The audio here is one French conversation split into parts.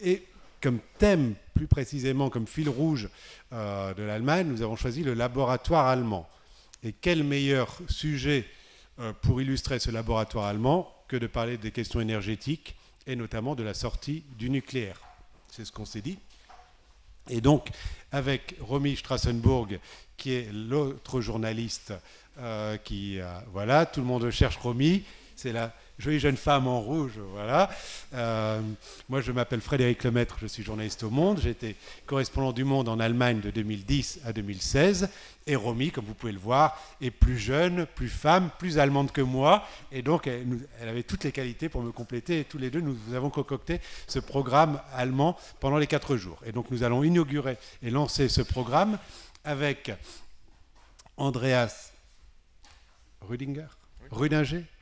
Et comme thème, plus précisément comme fil rouge de l'Allemagne, nous avons choisi le laboratoire allemand. Et quel meilleur sujet pour illustrer ce laboratoire allemand que de parler des questions énergétiques et notamment de la sortie du nucléaire. C'est ce qu'on s'est dit. Et donc, avec Romy Strassenburg, qui est l'autre journaliste voilà, tout le monde cherche Romy, c'est la jolie jeune femme en rouge, voilà. Moi, je m'appelle Frédéric Lemaître, je suis journaliste au Monde. J'ai été correspondant du Monde en Allemagne de 2010 à 2016. Et Romy, comme vous pouvez le voir, est plus jeune, plus femme, plus allemande que moi. Et donc, elle avait toutes les qualités pour me compléter. Et tous les deux, nous avons concocté ce programme allemand pendant les 4 jours. Et donc, nous allons inaugurer et lancer ce programme avec Andreas Rüdinger.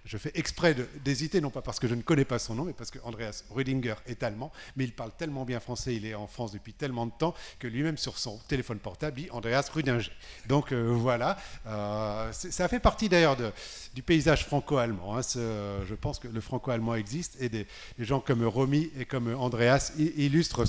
Je fais exprès d'hésiter, non pas parce que je ne connais pas son nom, mais parce que Andreas Rüdinger est allemand, mais il parle tellement bien français, il est en France depuis tellement de temps, que lui-même sur son téléphone portable dit Andreas Rüdinger. Donc voilà, ça fait partie d'ailleurs du paysage franco-allemand. Hein. Je pense que le franco-allemand existe, et des gens comme Romy et comme Andreas illustrent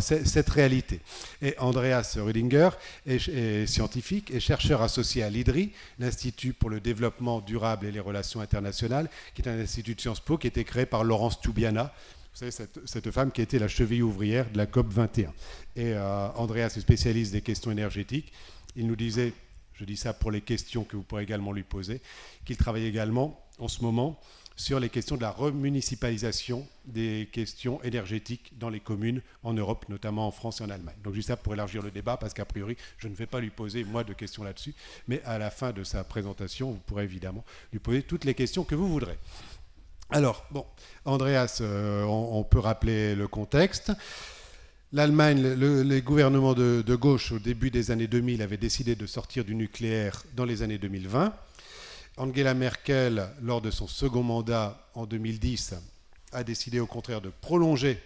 cette réalité. Et Andreas Rüdinger est scientifique et chercheur associé à l'IDRI, l'Institut pour le développement durable et les relations internationales, qui est un institut de Sciences Po qui a été créé par Laurence Toubiana, vous savez, cette femme qui était la cheville ouvrière de la COP 21. Et Andreas est spécialiste des questions énergétiques. Il nous disait, je dis ça pour les questions que vous pourrez également lui poser, qu'il travaille également en ce moment sur les questions de la remunicipalisation des questions énergétiques dans les communes en Europe, notamment en France et en Allemagne. Donc, je dis ça pour élargir le débat, parce qu'a priori, je ne vais pas lui poser, moi, de questions là-dessus, mais à la fin de sa présentation, vous pourrez évidemment lui poser toutes les questions que vous voudrez. Alors, bon, Andreas, on peut rappeler le contexte. L'Allemagne, les gouvernements de gauche, au début des années 2000, avaient décidé de sortir du nucléaire dans les années 2020. Angela Merkel, lors de son second mandat en 2010, a décidé au contraire de prolonger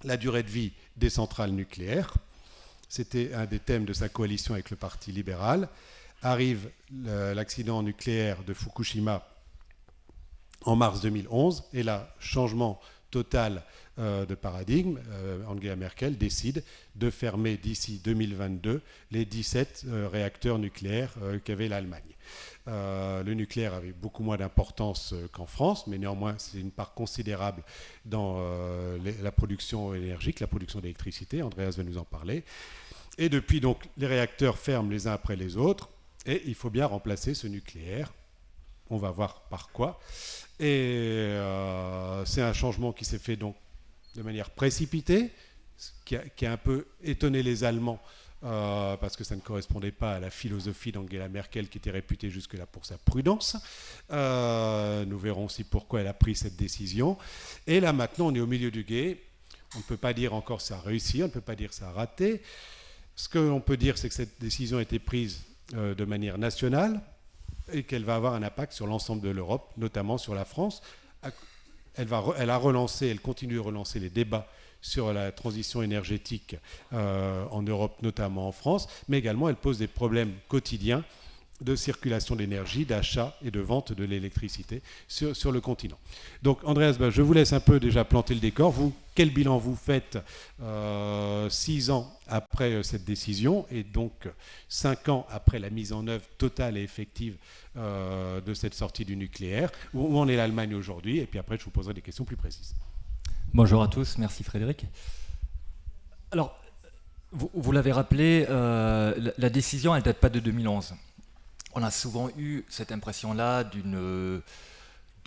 la durée de vie des centrales nucléaires. C'était un des thèmes de sa coalition avec le Parti libéral. Arrive l'accident nucléaire de Fukushima en mars 2011, et là, changement total de paradigme. Angela Merkel décide de fermer d'ici 2022 les 17 réacteurs nucléaires qu'avait l'Allemagne. Le nucléaire avait beaucoup moins d'importance qu'en France, mais néanmoins, c'est une part considérable dans la production énergique, la production d'électricité. Andreas va nous en parler. Et depuis, donc, les réacteurs ferment les uns après les autres, et il faut bien remplacer ce nucléaire. On va voir par quoi. Et c'est un changement qui s'est fait donc de manière précipitée, qui a un peu étonné les Allemands, parce que ça ne correspondait pas à la philosophie d'Angela Merkel, qui était réputée jusque-là pour sa prudence. Nous verrons aussi pourquoi elle a pris cette décision. Et là, maintenant, on est au milieu du gué. On ne peut pas dire encore ça a réussi, on ne peut pas dire ça a raté. Ce que l'on peut dire, c'est que cette décision a été prise de manière nationale et qu'elle va avoir un impact sur l'ensemble de l'Europe, notamment sur la France. Elle a relancé, elle continue de relancer les débats sur la transition énergétique en Europe, notamment en France, mais également elle pose des problèmes quotidiens de circulation d'énergie, d'achat et de vente de l'électricité sur le continent. Donc Andreas, je vous laisse un peu déjà planter le décor. Vous, quel bilan vous faites 6 ans après cette décision, et donc 5 ans après la mise en œuvre totale et effective de cette sortie du nucléaire? Où en est l'Allemagne aujourd'hui? Et puis après, je vous poserai des questions plus précises. Bonjour à tous, merci Frédéric. Alors, vous l'avez rappelé, la décision, elle ne date pas de 2011. On a souvent eu cette impression-là d'une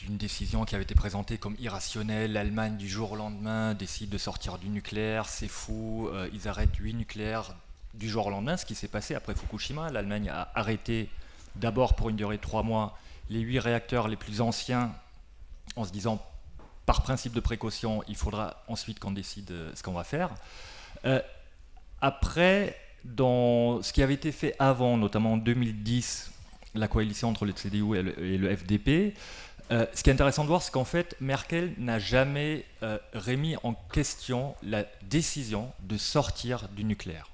décision qui avait été présentée comme irrationnelle. L'Allemagne, du jour au lendemain, décide de sortir du nucléaire, c'est fou, ils arrêtent 8 nucléaires du jour au lendemain, ce qui s'est passé après Fukushima. L'Allemagne a arrêté d'abord pour une durée de 3 mois les 8 réacteurs les plus anciens, en se disant, par principe de précaution, il faudra ensuite qu'on décide ce qu'on va faire. Après, dans ce qui avait été fait avant, notamment en 2010, la coalition entre le CDU et le FDP, ce qui est intéressant de voir, c'est qu'en fait, Merkel n'a jamais remis en question la décision de sortir du nucléaire.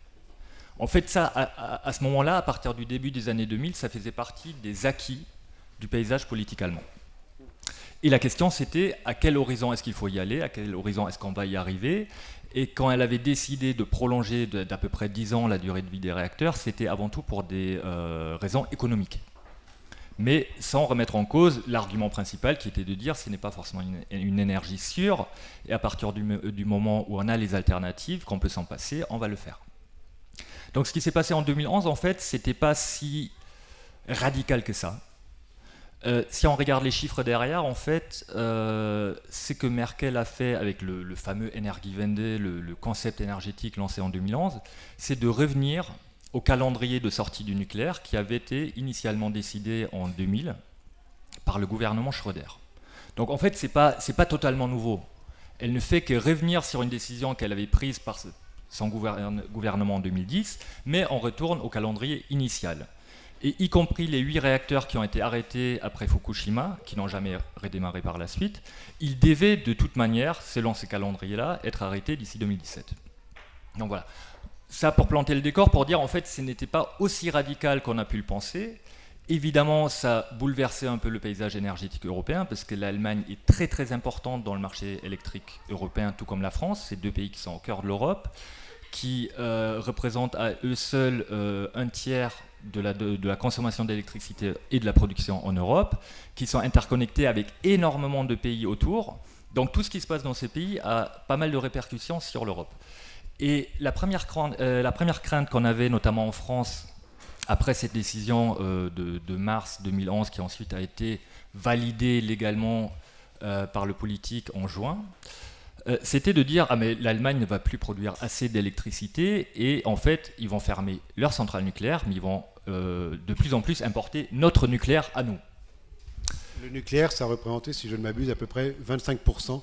En fait, ça, à ce moment-là, à partir du début des années 2000, ça faisait partie des acquis du paysage politique allemand. Et la question, c'était à quel horizon est-ce qu'il faut y aller, à quel horizon est-ce qu'on va y arriver. Et quand elle avait décidé de prolonger d'à peu près 10 ans la durée de vie des réacteurs, c'était avant tout pour des raisons économiques. Mais sans remettre en cause l'argument principal qui était de dire que ce n'est pas forcément une énergie sûre, et à partir du moment où on a les alternatives, qu'on peut s'en passer, on va le faire. Donc ce qui s'est passé en 2011, en fait, c'était pas si radical que ça. Si on regarde les chiffres derrière, en fait, ce que Merkel a fait avec le fameux Energiewende, le concept énergétique lancé en 2011, c'est de revenir au calendrier de sortie du nucléaire qui avait été initialement décidé en 2000 par le gouvernement Schröder. Donc en fait, c'est pas totalement nouveau. Elle ne fait que revenir sur une décision qu'elle avait prise par son gouvernement en 2010, mais on retourne au calendrier initial. Et y compris les 8 réacteurs qui ont été arrêtés après Fukushima, qui n'ont jamais redémarré par la suite, ils devaient de toute manière, selon ces calendriers-là, être arrêtés d'ici 2017. Donc voilà. Ça pour planter le décor, pour dire en fait ce n'était pas aussi radical qu'on a pu le penser. Évidemment, ça a bouleversé un peu le paysage énergétique européen, parce que l'Allemagne est très très importante dans le marché électrique européen, tout comme la France. C'est 2 pays qui sont au cœur de l'Europe, qui représentent à eux seuls un tiers de la consommation d'électricité et de la production en Europe, qui sont interconnectés avec énormément de pays autour. Donc tout ce qui se passe dans ces pays a pas mal de répercussions sur l'Europe. Et la première crainte qu'on avait, notamment en France, après cette décision de mars 2011, qui ensuite a été validée légalement par le politique en juin, c'était de dire « Ah mais l'Allemagne ne va plus produire assez d'électricité et en fait, ils vont fermer leurs centrales nucléaires, mais ils vont de plus en plus importer notre nucléaire à nous. » Le nucléaire, ça représentait, si je ne m'abuse, à peu près 25%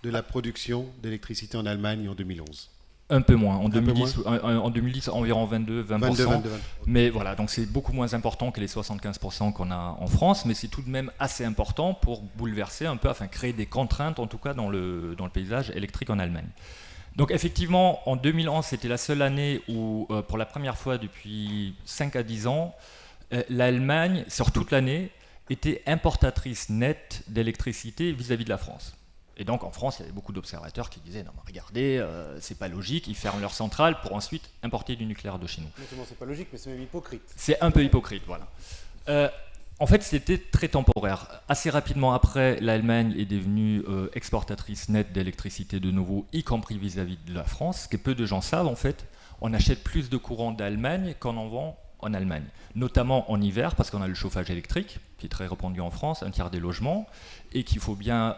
de la production d'électricité en Allemagne en 2011. Un peu moins. En 2010, environ 20%. Mais voilà, donc c'est beaucoup moins important que les 75% qu'on a en France, mais c'est tout de même assez important pour bouleverser un peu, enfin créer des contraintes en tout cas dans le paysage électrique en Allemagne. Donc effectivement, en 2011, c'était la seule année où, pour la première fois depuis 5 à 10 ans, l'Allemagne, sur toute l'année, était importatrice nette d'électricité vis-à-vis de la France. Et donc en France, il y avait beaucoup d'observateurs qui disaient « Non, mais regardez, c'est pas logique, ils ferment leurs centrales pour ensuite importer du nucléaire de chez nous. » Non seulement c'est pas logique, mais c'est même hypocrite. C'est un peu hypocrite, voilà. En fait, c'était très temporaire. Assez rapidement après, l'Allemagne est devenue exportatrice nette d'électricité de nouveau, y compris vis-à-vis de la France. Ce que peu de gens savent, en fait, on achète plus de courant d'Allemagne qu'on en vend en Allemagne. Notamment en hiver, parce qu'on a le chauffage électrique, qui est très répandu en France, un tiers des logements, et qu'il faut bien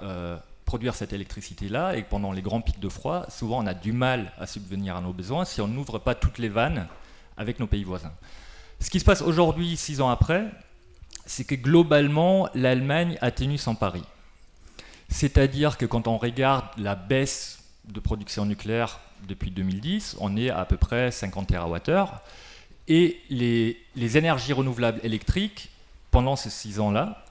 produire cette électricité-là, et pendant les grands pics de froid, souvent on a du mal à subvenir à nos besoins si on n'ouvre pas toutes les vannes avec nos pays voisins. Ce qui se passe aujourd'hui, 6 ans après, c'est que globalement, l'Allemagne a tenu son pari. C'est-à-dire que quand on regarde la baisse de production nucléaire depuis 2010, on est à peu près 50 TWh, et les énergies renouvelables électriques, pendant ces 6 ans-là,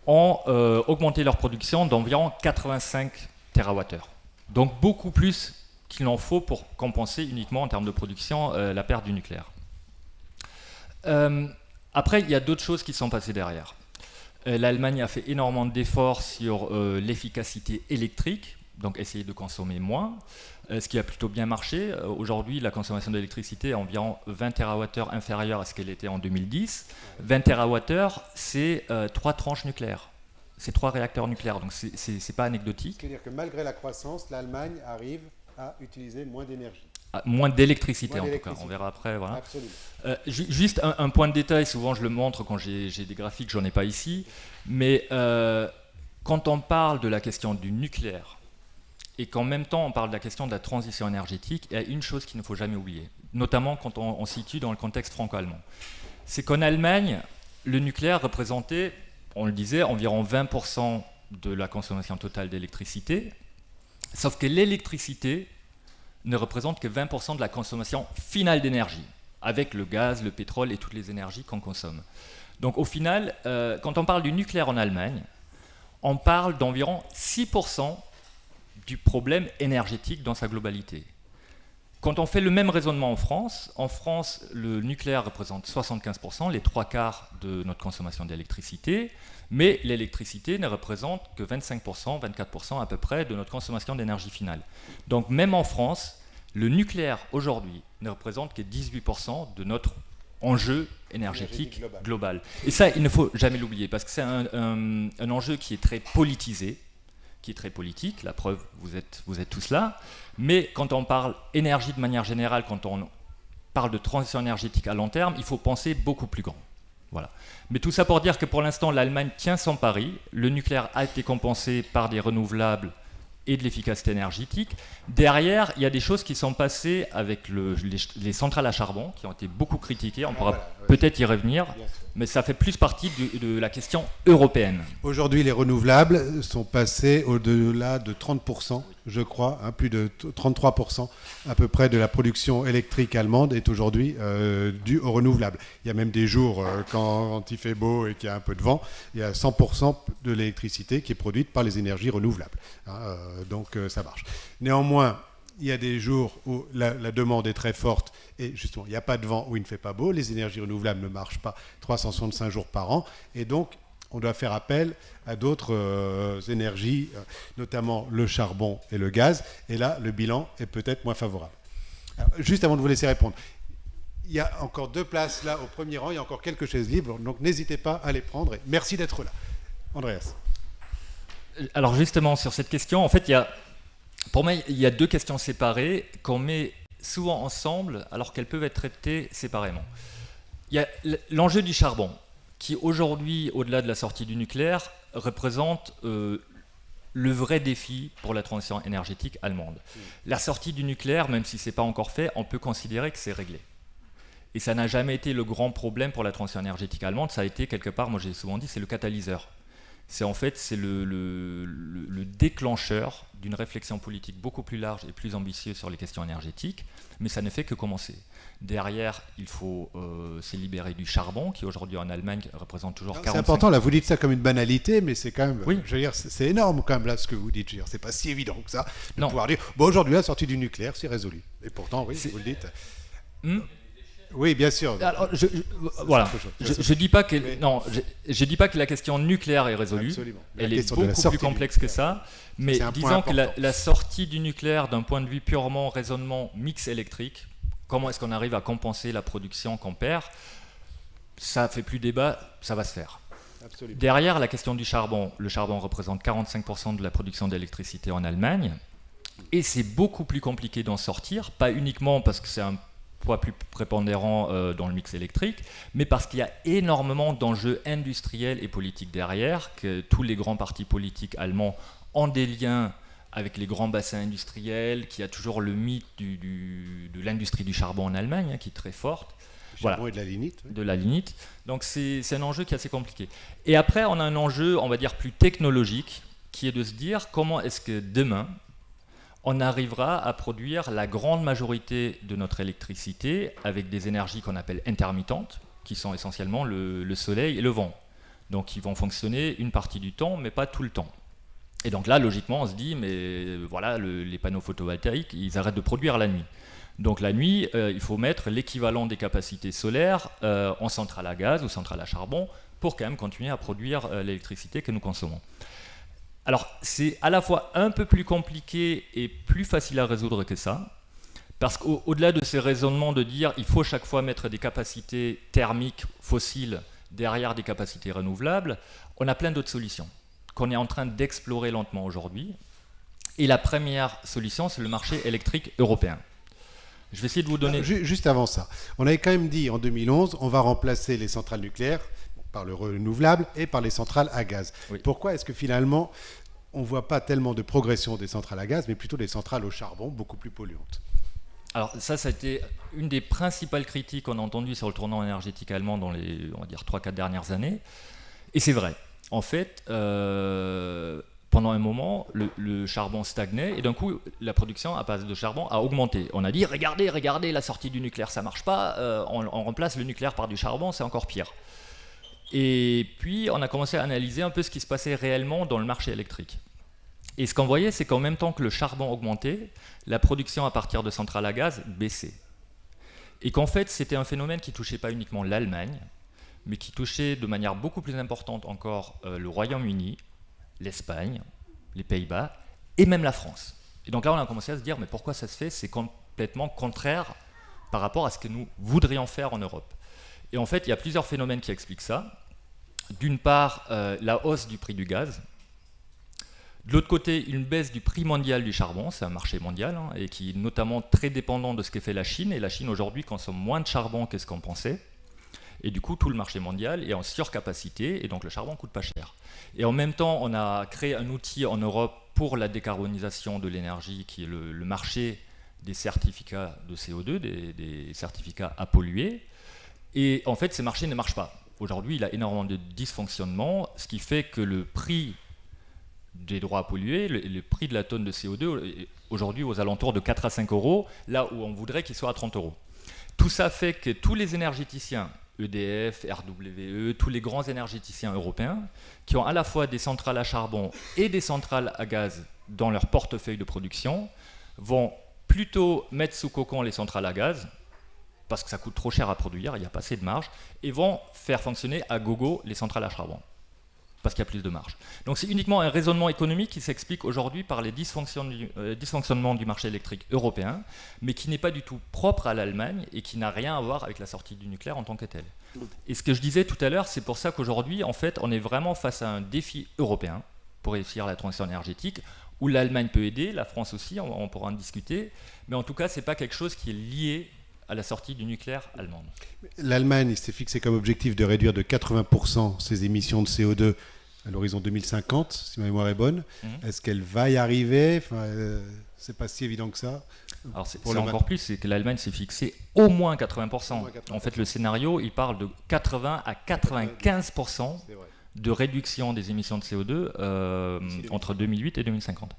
ont augmenté leur production d'environ 85 TWh. Donc beaucoup plus qu'il en faut pour compenser uniquement en termes de production la perte du nucléaire. Après, il y a d'autres choses qui sont passées derrière. L'Allemagne a fait énormément d'efforts sur l'efficacité électrique, donc essayer de consommer moins, ce qui a plutôt bien marché. Aujourd'hui, la consommation d'électricité est environ 20 TWh inférieure à ce qu'elle était en 2010. 20 TWh, c'est 3 tranches nucléaires. C'est 3 réacteurs nucléaires, donc c'est pas anecdotique. C'est-à-dire que malgré la croissance, l'Allemagne arrive à utiliser moins d'énergie. Moins d'électricité en tout cas, on verra après. Voilà. Absolument. Juste un point de détail, souvent je le montre quand j'ai des graphiques, j'en ai pas ici, mais quand on parle de la question du nucléaire, et qu'en même temps on parle de la question de la transition énergétique, il y a une chose qu'il ne faut jamais oublier, notamment quand on situe dans le contexte franco-allemand. C'est qu'en Allemagne, le nucléaire représentait, on le disait, environ 20% de la consommation totale d'électricité, sauf que l'électricité ne représente que 20% de la consommation finale d'énergie, avec le gaz, le pétrole et toutes les énergies qu'on consomme. Donc au final, quand on parle du nucléaire en Allemagne, on parle d'environ 6% du problème énergétique dans sa globalité. Quand on fait le même raisonnement en France, le nucléaire représente 75%, les 3/4 de notre consommation d'électricité, mais l'électricité ne représente que 25%, 24% à peu près de notre consommation d'énergie finale. Donc même en France, le nucléaire aujourd'hui ne représente que 18% de notre enjeu énergétique global. Et ça, il ne faut jamais l'oublier, parce que c'est un enjeu qui est très politisé, qui est très politique, la preuve, vous êtes tous là, mais quand on parle énergie de manière générale, quand on parle de transition énergétique à long terme, il faut penser beaucoup plus grand. Voilà. Mais tout ça pour dire que pour l'instant, l'Allemagne tient son pari, le nucléaire a été compensé par des renouvelables et de l'efficacité énergétique. Derrière, il y a des choses qui sont passées avec les centrales à charbon, qui ont été beaucoup critiquées, on pourra peut-être y revenir, mais ça fait plus partie de la question européenne. Aujourd'hui, les renouvelables sont passés au-delà de 30%, je crois, plus de 33% à peu près de la production électrique allemande est aujourd'hui due aux renouvelables. Il y a même des jours, quand il fait beau et qu'il y a un peu de vent, il y a 100% de l'électricité qui est produite par les énergies renouvelables. Donc ça marche. Néanmoins, il y a des jours où la demande est très forte et justement, il n'y a pas de vent, où il ne fait pas beau, les énergies renouvelables ne marchent pas 365 jours par an et donc on doit faire appel à d'autres énergies, notamment le charbon et le gaz, et là, le bilan est peut-être moins favorable. Alors, juste avant de vous laisser répondre, il y a encore 2 places là au premier rang, il y a encore quelques chaises libres, donc n'hésitez pas à les prendre et merci d'être là. Andreas. Alors justement, sur cette question, en fait, pour moi, il y a 2 questions séparées qu'on met souvent ensemble alors qu'elles peuvent être traitées séparément. Il y a l'enjeu du charbon, qui aujourd'hui, au-delà de la sortie du nucléaire, représente le vrai défi pour la transition énergétique allemande. La sortie du nucléaire, même si ce n'est pas encore fait, on peut considérer que c'est réglé. Et ça n'a jamais été le grand problème pour la transition énergétique allemande, ça a été quelque part, moi j'ai souvent dit, c'est le catalyseur. C'est le déclencheur d'une réflexion politique beaucoup plus large et plus ambitieuse sur les questions énergétiques, mais ça ne fait que commencer. Derrière, il faut se libérer du charbon, qui aujourd'hui en Allemagne représente toujours 45%. C'est important, là, vous dites ça comme une banalité, mais c'est quand même, oui. Je veux dire, c'est énorme quand même là ce que vous dites. Je veux dire, c'est pas si évident que ça de pouvoir dire, bon, aujourd'hui, la sortie du nucléaire, c'est résolu. Et pourtant, oui, vous le dites. Oui, bien sûr. Alors, je dis pas que non, je dis pas que la question nucléaire est résolue. Absolument. Elle est beaucoup plus complexe que ça. Mais disons que la sortie du nucléaire, d'un point de vue purement raisonnement mix électrique, comment est-ce qu'on arrive à compenser la production qu'on perd? Ça fait plus débat, ça va se faire. Absolument. Derrière, la question du charbon. Le charbon représente 45% de la production d'électricité en Allemagne. Et c'est beaucoup plus compliqué d'en sortir, pas uniquement parce que c'est un poids plus prépondérant dans le mix électrique, mais parce qu'il y a énormément d'enjeux industriels et politiques derrière, que tous les grands partis politiques allemands ont des liens avec les grands bassins industriels, qu'il y a toujours le mythe de l'industrie du charbon en Allemagne, qui est très forte. Du charbon et de la lignite. Oui. De la lignite. Donc c'est un enjeu qui est assez compliqué. Et après, on a un enjeu, on va dire, plus technologique, qui est de se dire comment est-ce que demain, on arrivera à produire la grande majorité de notre électricité avec des énergies qu'on appelle intermittentes, qui sont essentiellement le soleil et le vent. Donc ils vont fonctionner une partie du temps, mais pas tout le temps. Et donc là, logiquement, on se dit, mais voilà, les panneaux photovoltaïques, ils arrêtent de produire la nuit. Donc la nuit, il faut mettre l'équivalent des capacités solaires en centrale à gaz ou centrale à charbon pour quand même continuer à produire l'électricité que nous consommons. Alors, c'est à la fois un peu plus compliqué et plus facile à résoudre que ça, parce qu'au-delà de ces raisonnements de dire il faut chaque fois mettre des capacités thermiques fossiles derrière des capacités renouvelables, on a plein d'autres solutions qu'on est en train d'explorer lentement aujourd'hui. Et la première solution, c'est le marché électrique européen. Je vais essayer de vous donner... Juste avant ça, on avait quand même dit en 2011, on va remplacer les centrales nucléaires par le renouvelable et par les centrales à gaz. Oui. Pourquoi est-ce que finalement, on ne voit pas tellement de progression des centrales à gaz, mais plutôt des centrales au charbon, beaucoup plus polluantes? Alors ça a été une des principales critiques qu'on a entendues sur le tournant énergétique allemand dans les, on va dire, 3-4 dernières années. Et c'est vrai. En fait, pendant un moment, le charbon stagnait et d'un coup, la production à base de charbon a augmenté. On a dit, regardez, la sortie du nucléaire, ça ne marche pas, on remplace le nucléaire par du charbon, c'est encore pire. Et puis, on a commencé à analyser un peu ce qui se passait réellement dans le marché électrique. Et ce qu'on voyait, c'est qu'en même temps que le charbon augmentait, la production à partir de centrales à gaz baissait. Et qu'en fait, c'était un phénomène qui ne touchait pas uniquement l'Allemagne, mais qui touchait de manière beaucoup plus importante encore le Royaume-Uni, l'Espagne, les Pays-Bas et même la France. Et donc là, on a commencé à se dire, mais pourquoi ça se fait? C'est complètement contraire par rapport à ce que nous voudrions faire en Europe. Et en fait, il y a plusieurs phénomènes qui expliquent ça. D'une part, la hausse du prix du gaz. De l'autre côté, une baisse du prix mondial du charbon, c'est un marché mondial, hein, et qui est notamment très dépendant de ce que fait la Chine. Et la Chine, aujourd'hui, consomme moins de charbon que ce qu'on pensait. Et du coup, tout le marché mondial est en surcapacité, et donc le charbon ne coûte pas cher. Et en même temps, on a créé un outil en Europe pour la décarbonisation de l'énergie, qui est le marché des certificats de CO2, des certificats à polluer. Et en fait, ces marchés ne marchent pas. Aujourd'hui, il a énormément de dysfonctionnements, ce qui fait que le prix des droits à polluer, le prix de la tonne de CO2 est aujourd'hui aux alentours de 4 à 5 euros, là où on voudrait qu'il soit à 30 euros. Tout ça fait que tous les énergéticiens, EDF, RWE, tous les grands énergéticiens européens, qui ont à la fois des centrales à charbon et des centrales à gaz dans leur portefeuille de production, vont plutôt mettre sous cocon les centrales à gaz, parce que ça coûte trop cher à produire, il n'y a pas assez de marge, et vont faire fonctionner à gogo les centrales à charbon, parce qu'il y a plus de marge. Donc c'est uniquement un raisonnement économique qui s'explique aujourd'hui par les dysfonctionnements du marché électrique européen, mais qui n'est pas du tout propre à l'Allemagne et qui n'a rien à voir avec la sortie du nucléaire en tant que tel. Et ce que je disais tout à l'heure, c'est pour ça qu'aujourd'hui, en fait, on est vraiment face à un défi européen pour réussir la transition énergétique, où l'Allemagne peut aider, la France aussi, on pourra en discuter, mais en tout cas, ce n'est pas quelque chose qui est lié à la sortie du nucléaire allemande. L'Allemagne s'est fixé comme objectif de réduire de 80% ses émissions de CO2 à l'horizon 2050, si ma mémoire est bonne. Est-ce qu'elle va y arriver? C'est pas si évident que ça. Alors c'est encore plus, c'est que l'Allemagne s'est fixé au moins 80%. En fait, le scénario, il parle de 80 à 95% de réduction des émissions de CO2 entre 2008 et 2050.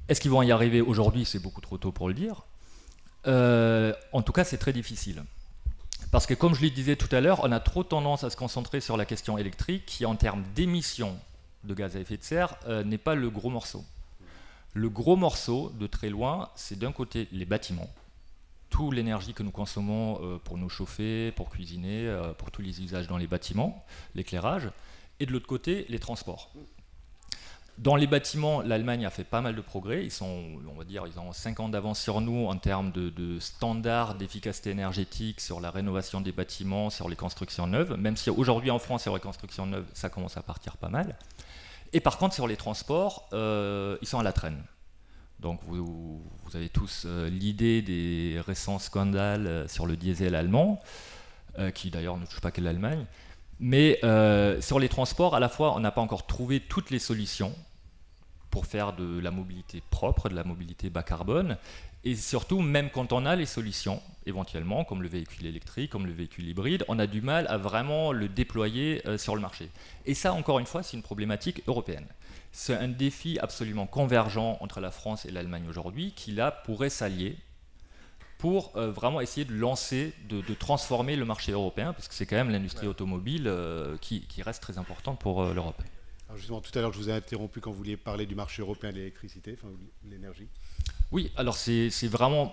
Est-ce qu'ils vont y arriver aujourd'hui? C'est beaucoup trop tôt pour le dire. En tout cas, c'est très difficile. Parce que, comme je le disais tout à l'heure, on a trop tendance à se concentrer sur la question électrique, qui, en termes d'émissions de gaz à effet de serre, n'est pas le gros morceau. Le gros morceau, de très loin, c'est d'un côté les bâtiments. Toute l'énergie que nous consommons pour nous chauffer, pour cuisiner, pour tous les usages dans les bâtiments, l'éclairage. Et de l'autre côté, les transports. Dans les bâtiments, l'Allemagne a fait pas mal de progrès. Ils ont 5 ans d'avance sur nous en termes de standards d'efficacité énergétique sur la rénovation des bâtiments, sur les constructions neuves, même si aujourd'hui en France, sur les constructions neuves, ça commence à partir pas mal. Et par contre, sur les transports, ils sont à la traîne. Donc vous avez tous l'idée des récents scandales sur le diesel allemand, qui d'ailleurs ne touche pas que l'Allemagne. Mais sur les transports, à la fois, on n'a pas encore trouvé toutes les solutions pour faire de la mobilité propre, de la mobilité bas carbone. Et surtout, même quand on a les solutions, éventuellement, comme le véhicule électrique, comme le véhicule hybride, on a du mal à vraiment le déployer sur le marché. Et ça, encore une fois, c'est une problématique européenne. C'est un défi absolument convergent entre la France et l'Allemagne aujourd'hui, qui là pourrait s'allier pour vraiment essayer de lancer, de transformer le marché européen, parce que c'est quand même l'industrie automobile qui reste très importante pour l'Europe. Alors justement, tout à l'heure, je vous ai interrompu quand vous vouliez parler du marché européen de l'électricité, enfin l'énergie. Oui, alors c'est vraiment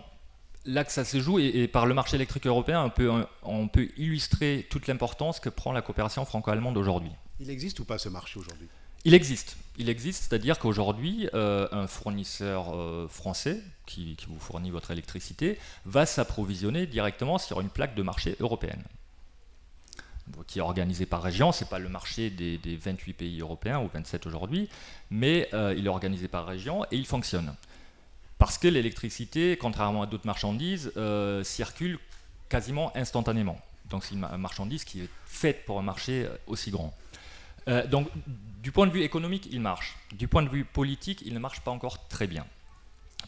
là que ça se joue, et par le marché électrique européen, on peut illustrer toute l'importance que prend la coopération franco-allemande aujourd'hui. Il existe ou pas ce marché aujourd'hui ? Il existe, c'est-à-dire qu'aujourd'hui, un fournisseur français qui vous fournit votre électricité va s'approvisionner directement sur une plaque de marché européenne, qui est organisée par région. Ce n'est pas le marché des 28 pays européens, ou 27 aujourd'hui, mais il est organisé par région et il fonctionne. Parce que l'électricité, contrairement à d'autres marchandises, circule quasiment instantanément. Donc c'est une marchandise qui est faite pour un marché aussi grand. Donc, du point de vue économique, il marche. Du point de vue politique, il ne marche pas encore très bien.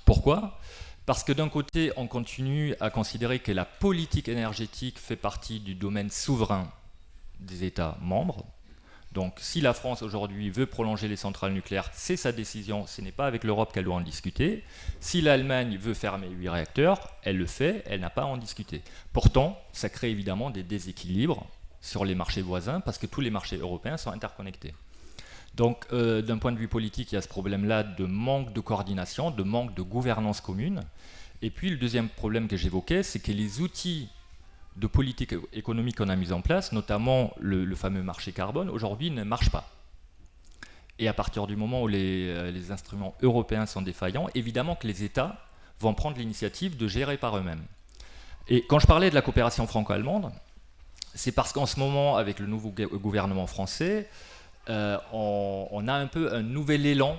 Pourquoi ? Parce que d'un côté, on continue à considérer que la politique énergétique fait partie du domaine souverain des États membres. Donc, si la France aujourd'hui veut prolonger les centrales nucléaires, c'est sa décision, ce n'est pas avec l'Europe qu'elle doit en discuter. Si l'Allemagne veut fermer 8 réacteurs, elle le fait, elle n'a pas à en discuter. Pourtant, ça crée évidemment des déséquilibres sur les marchés voisins, parce que tous les marchés européens sont interconnectés. Donc, d'un point de vue politique, il y a ce problème-là de manque de coordination, de manque de gouvernance commune. Et puis, le deuxième problème que j'évoquais, c'est que les outils de politique économique qu'on a mis en place, notamment le fameux marché carbone, aujourd'hui ne marchent pas. Et à partir du moment où les instruments européens sont défaillants, évidemment que les États vont prendre l'initiative de gérer par eux-mêmes. Et quand je parlais de la coopération franco-allemande, c'est parce qu'en ce moment, avec le nouveau gouvernement français, on a un peu un nouvel élan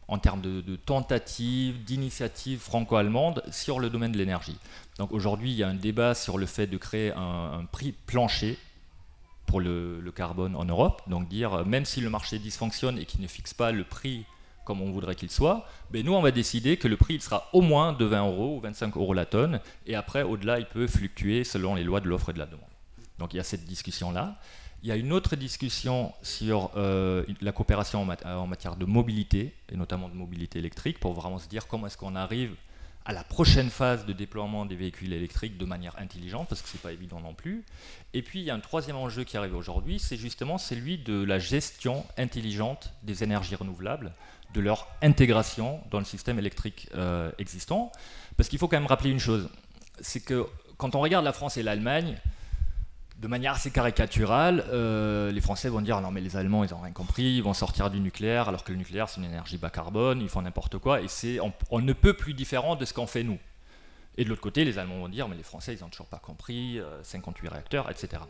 en termes de tentatives, d'initiatives franco-allemandes sur le domaine de l'énergie. Donc aujourd'hui, il y a un débat sur le fait de créer un prix plancher pour le carbone en Europe. Donc dire, même si le marché dysfonctionne et qu'il ne fixe pas le prix comme on voudrait qu'il soit, ben nous on va décider que le prix il sera au moins de 20 € ou 25 € la tonne, et après au-delà il peut fluctuer selon les lois de l'offre et de la demande. Donc il y a cette discussion-là. Il y a une autre discussion sur la coopération en matière de mobilité, et notamment de mobilité électrique, pour vraiment se dire comment est-ce qu'on arrive à la prochaine phase de déploiement des véhicules électriques de manière intelligente, parce que ce n'est pas évident non plus. Et puis il y a un troisième enjeu qui arrive aujourd'hui, c'est justement celui de la gestion intelligente des énergies renouvelables, de leur intégration dans le système électrique existant. Parce qu'il faut quand même rappeler une chose, c'est que quand on regarde la France et l'Allemagne, de manière assez caricaturale, les Français vont dire « Non mais les Allemands, ils n'ont rien compris, ils vont sortir du nucléaire, alors que le nucléaire c'est une énergie bas carbone, ils font n'importe quoi, et c'est on ne peut plus différent de ce qu'on fait nous. » Et de l'autre côté, les Allemands vont dire « Mais les Français, ils n'ont toujours pas compris, 58 réacteurs, etc. »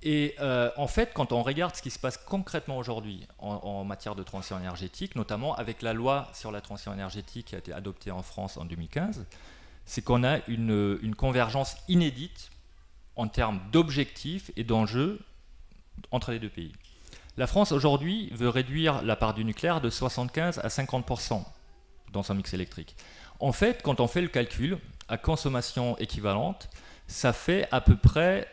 Et en fait, quand on regarde ce qui se passe concrètement aujourd'hui en matière de transition énergétique, notamment avec la loi sur la transition énergétique qui a été adoptée en France en 2015, c'est qu'on a une convergence inédite en termes d'objectifs et d'enjeux entre les deux pays. La France aujourd'hui veut réduire la part du nucléaire de 75 à 50% dans son mix électrique. En fait, quand on fait le calcul, à consommation équivalente, ça fait à peu près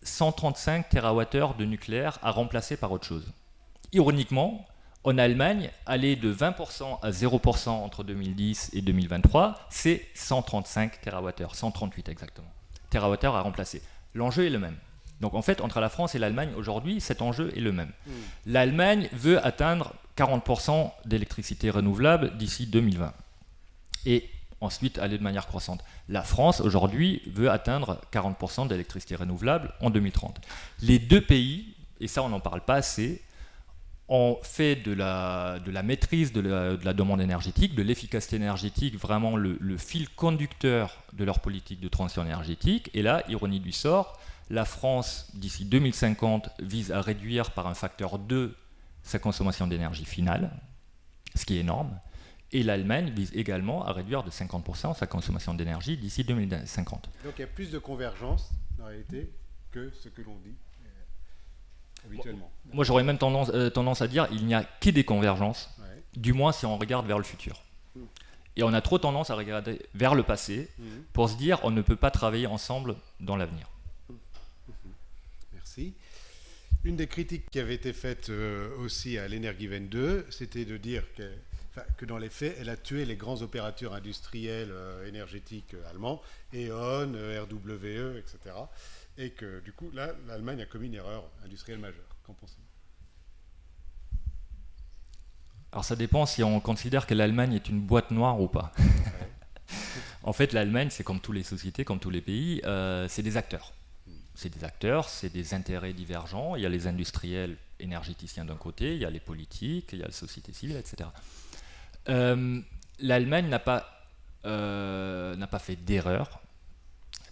135 TWh de nucléaire à remplacer par autre chose. Ironiquement, en Allemagne, aller de 20% à 0% entre 2010 et 2023, c'est 135 TWh, 138 exactement, TWh à remplacer. L'enjeu est le même. Donc en fait, entre la France et l'Allemagne, aujourd'hui, cet enjeu est le même. L'Allemagne veut atteindre 40% d'électricité renouvelable d'ici 2020. Et ensuite, aller de manière croissante. La France, aujourd'hui, veut atteindre 40% d'électricité renouvelable en 2030. Les deux pays, et ça on n'en parle pas assez, ont fait de la maîtrise de la demande énergétique, de l'efficacité énergétique, vraiment le fil conducteur de leur politique de transition énergétique. Et là, ironie du sort, la France, d'ici 2050, vise à réduire par un facteur 2 sa consommation d'énergie finale, ce qui est énorme. Et l'Allemagne vise également à réduire de 50% sa consommation d'énergie d'ici 2050. Donc il y a plus de convergence, en réalité, que ce que l'on dit habituellement. Moi, j'aurais même tendance à dire qu'il n'y a que des convergences, du moins si on regarde vers le futur. Et on a trop tendance à regarder vers le passé pour se dire on ne peut pas travailler ensemble dans l'avenir. Merci. Une des critiques qui avait été faite aussi à l'Energiewende 2, c'était de dire que dans les faits, elle a tué les grands opérateurs industriels énergétiques allemands, E.ON, RWE, etc. Et que du coup, là, l'Allemagne a commis une erreur industrielle majeure. Qu'en pensez-vous ? Alors ça dépend si on considère que l'Allemagne est une boîte noire ou pas. En fait, l'Allemagne, c'est comme toutes les sociétés, comme tous les pays, c'est des acteurs. C'est des acteurs, c'est des intérêts divergents. Il y a les industriels énergéticiens d'un côté, il y a les politiques, il y a la société civile, etc. L'Allemagne n'a pas fait d'erreur,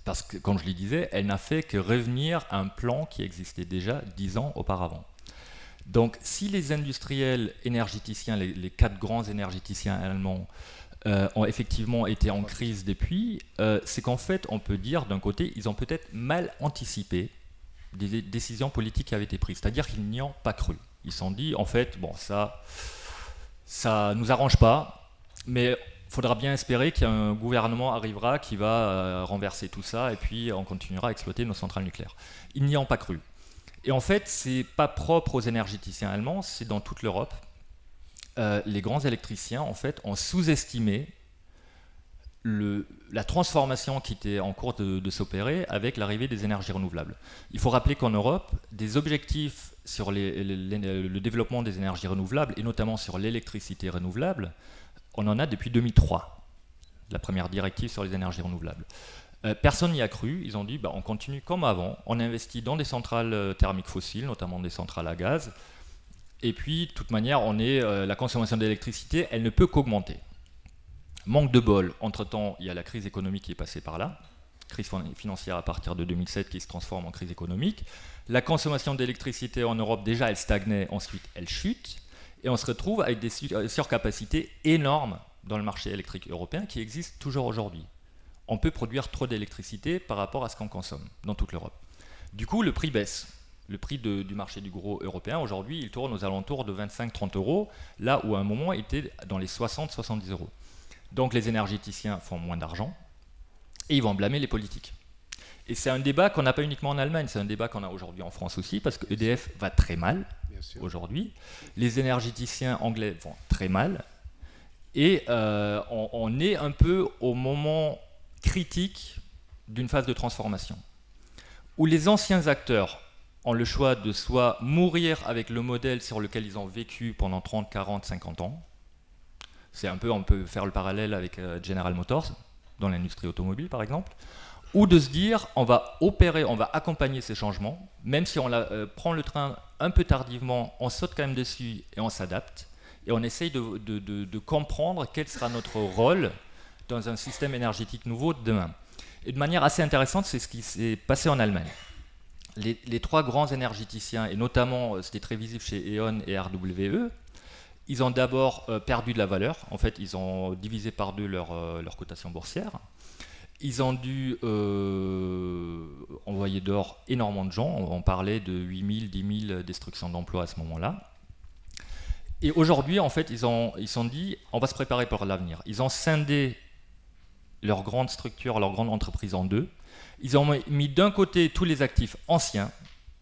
parce que, comme je le disais, elle n'a fait que revenir à un plan qui existait déjà 10 ans auparavant. Donc, si les industriels énergéticiens, les 4 grands énergéticiens allemands, ont effectivement été en crise depuis, c'est qu'en fait, on peut dire d'un côté, ils ont peut-être mal anticipé des décisions politiques qui avaient été prises. C'est-à-dire qu'ils n'y ont pas cru. Ils se sont dit, en fait, bon, ça nous arrange pas, mais il faudra bien espérer qu'un gouvernement arrivera qui va renverser tout ça et puis on continuera à exploiter nos centrales nucléaires. Ils n'y ont pas cru. Et en fait, c'est pas propre aux énergéticiens allemands, c'est dans toute l'Europe. Les grands électriciens, en fait, ont sous-estimé la transformation qui était en cours de s'opérer avec l'arrivée des énergies renouvelables. Il faut rappeler qu'en Europe, des objectifs sur le développement des énergies renouvelables, et notamment sur l'électricité renouvelable, on en a depuis 2003, la première directive sur les énergies renouvelables. Personne n'y a cru, ils ont dit on continue comme avant, on investit dans des centrales thermiques fossiles, notamment des centrales à gaz, et puis de toute manière, la consommation d'électricité, elle ne peut qu'augmenter. Manque de bol, entre-temps, il y a la crise économique qui est passée par là, crise financière à partir de 2007 qui se transforme en crise économique. La consommation d'électricité en Europe, déjà, elle stagnait, ensuite, elle chute, et on se retrouve avec des surcapacités énormes dans le marché électrique européen qui existent toujours aujourd'hui. On peut produire trop d'électricité par rapport à ce qu'on consomme dans toute l'Europe. Du coup, le prix baisse. Le prix du marché du gros européen, aujourd'hui, il tourne aux alentours de 25-30 euros, là où à un moment, il était dans les 60-70 euros. Donc les énergéticiens font moins d'argent et ils vont blâmer les politiques. Et c'est un débat qu'on n'a pas uniquement en Allemagne, c'est un débat qu'on a aujourd'hui en France aussi, parce que EDF va très mal aujourd'hui. Les énergéticiens anglais vont très mal. Et on est un peu au moment critique d'une phase de transformation, où les anciens acteurs ont le choix de soit mourir avec le modèle sur lequel ils ont vécu pendant 30, 40, 50 ans. On peut faire le parallèle avec General Motors, dans l'industrie automobile par exemple, ou de se dire on va accompagner ces changements, même si on prend le train un peu tardivement, on saute quand même dessus et on s'adapte, et on essaye de comprendre quel sera notre rôle dans un système énergétique nouveau de demain. Et de manière assez intéressante, c'est ce qui s'est passé en Allemagne. Les trois grands énergéticiens, et notamment c'était très visible chez E.ON et RWE, ils ont d'abord perdu de la valeur. En fait, ils ont divisé par deux leur cotation boursière. Ils ont dû envoyer dehors énormément de gens. On parlait de 8 000, 10 000 destructions d'emplois à ce moment-là. Et aujourd'hui, en fait, ils se sont dit, on va se préparer pour l'avenir. Ils ont scindé leur grande structure, leur grande entreprise en deux. Ils ont mis d'un côté tous les actifs anciens,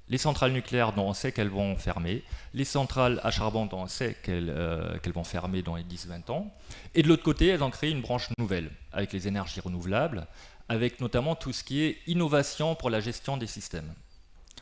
les centrales nucléaires dont on sait qu'elles vont fermer, les centrales à charbon dont on sait qu'elles vont fermer dans les 10-20 ans, et de l'autre côté, elles ont créé une branche nouvelle, avec les énergies renouvelables, avec notamment tout ce qui est innovation pour la gestion des systèmes.